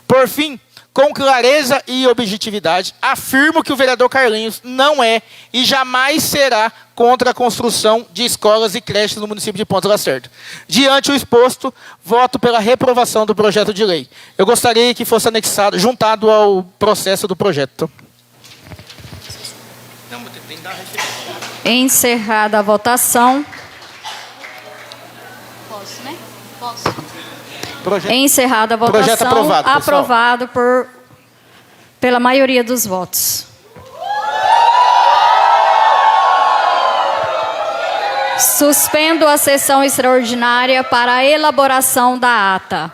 Por fim, com clareza e objetividade, afirmo que o vereador Carlinhos não é e jamais será contra a construção de escolas e creches no município de Ponta Lacerda. Diante o exposto, voto pela reprovação do projeto de lei. Eu gostaria que fosse anexado, juntado ao processo do projeto. Encerrada a votação. Posso, né? Posso. Encerrada a votação. Projeto aprovado, aprovado pela maioria dos votos. Suspendo a sessão extraordinária para a elaboração da ata.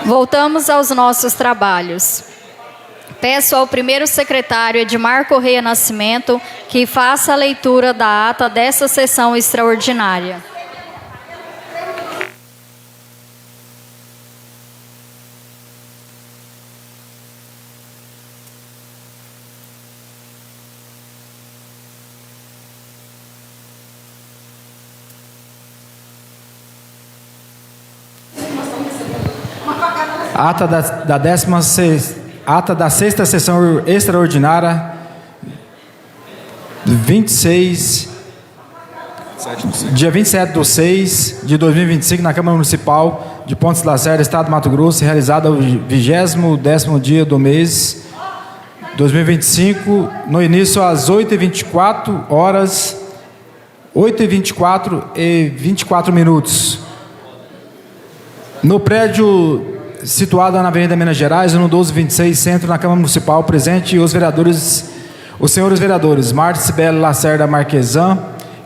Voltamos aos nossos trabalhos. Peço ao primeiro secretário Edmar Correia Nascimento que faça a leitura da ata dessa sessão extraordinária. Ata da sexta sessão extraordinária, dia 27/6 de 2025, na Câmara Municipal de Pontes Lacerda, Estado do Mato Grosso, realizada o 20º dia do mês 2025, no início às 8h24, 8h24 no prédio situado na Avenida Minas Gerais, no 1226, centro, na Câmara Municipal, presente os senhores vereadores, Marta Cibele Lacerda Marquesan,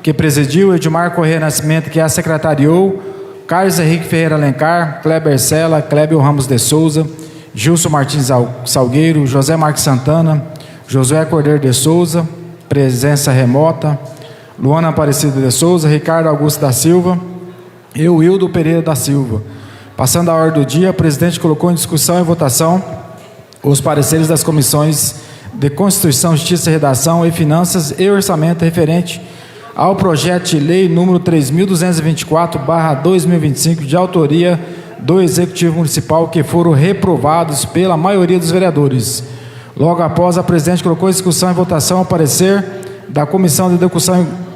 que presidiu, Edmar Correia Nascimento, que a secretariou, Carlos Henrique Ferreira Alencar, Kleber Sela, Clébio Ramos de Souza, Gilson Martins Salgueiro, José Marques Santana, Josué Cordeiro de Souza, presença remota, Luana Aparecida de Souza, Ricardo Augusto da Silva e Wildo Pereira da Silva. Passando a ordem do dia, o presidente colocou em discussão e votação os pareceres das comissões de Constituição, Justiça, Redação e Finanças e Orçamento referente ao projeto de lei número 3.224/2025, de autoria do Executivo Municipal, que foram reprovados pela maioria dos vereadores. Logo após, a presidente colocou em discussão e votação o parecer da Comissão de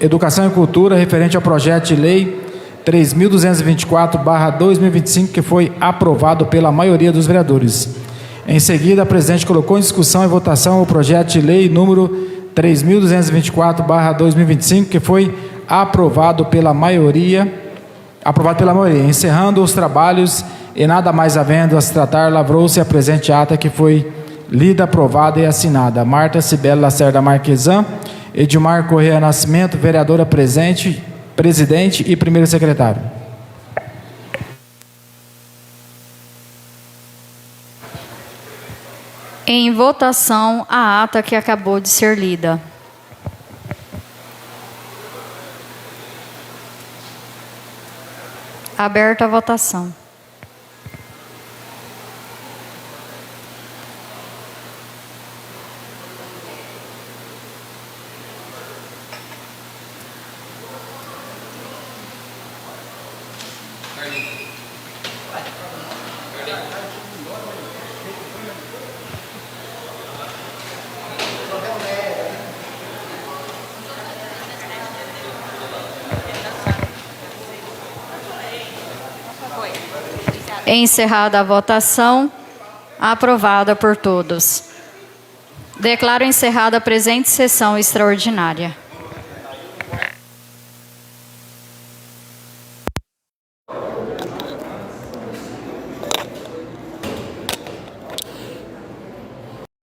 Educação e Cultura referente ao projeto de lei 3.224/2025, que foi aprovado pela maioria dos vereadores. Em seguida, a presidente colocou em discussão e votação o projeto de lei número 3.224/2025, que foi aprovado pela maioria. Encerrando os trabalhos e nada mais havendo a se tratar, lavrou-se a presente ata, que foi lida, aprovada e assinada. Marta Cibele Lacerda Marquesan, Edmar Correia Nascimento, vereadora presidente e primeiro secretário. Em votação, a ata que acabou de ser lida. Aberta a votação. Encerrada a votação, aprovada por todos. Declaro encerrada a presente sessão extraordinária.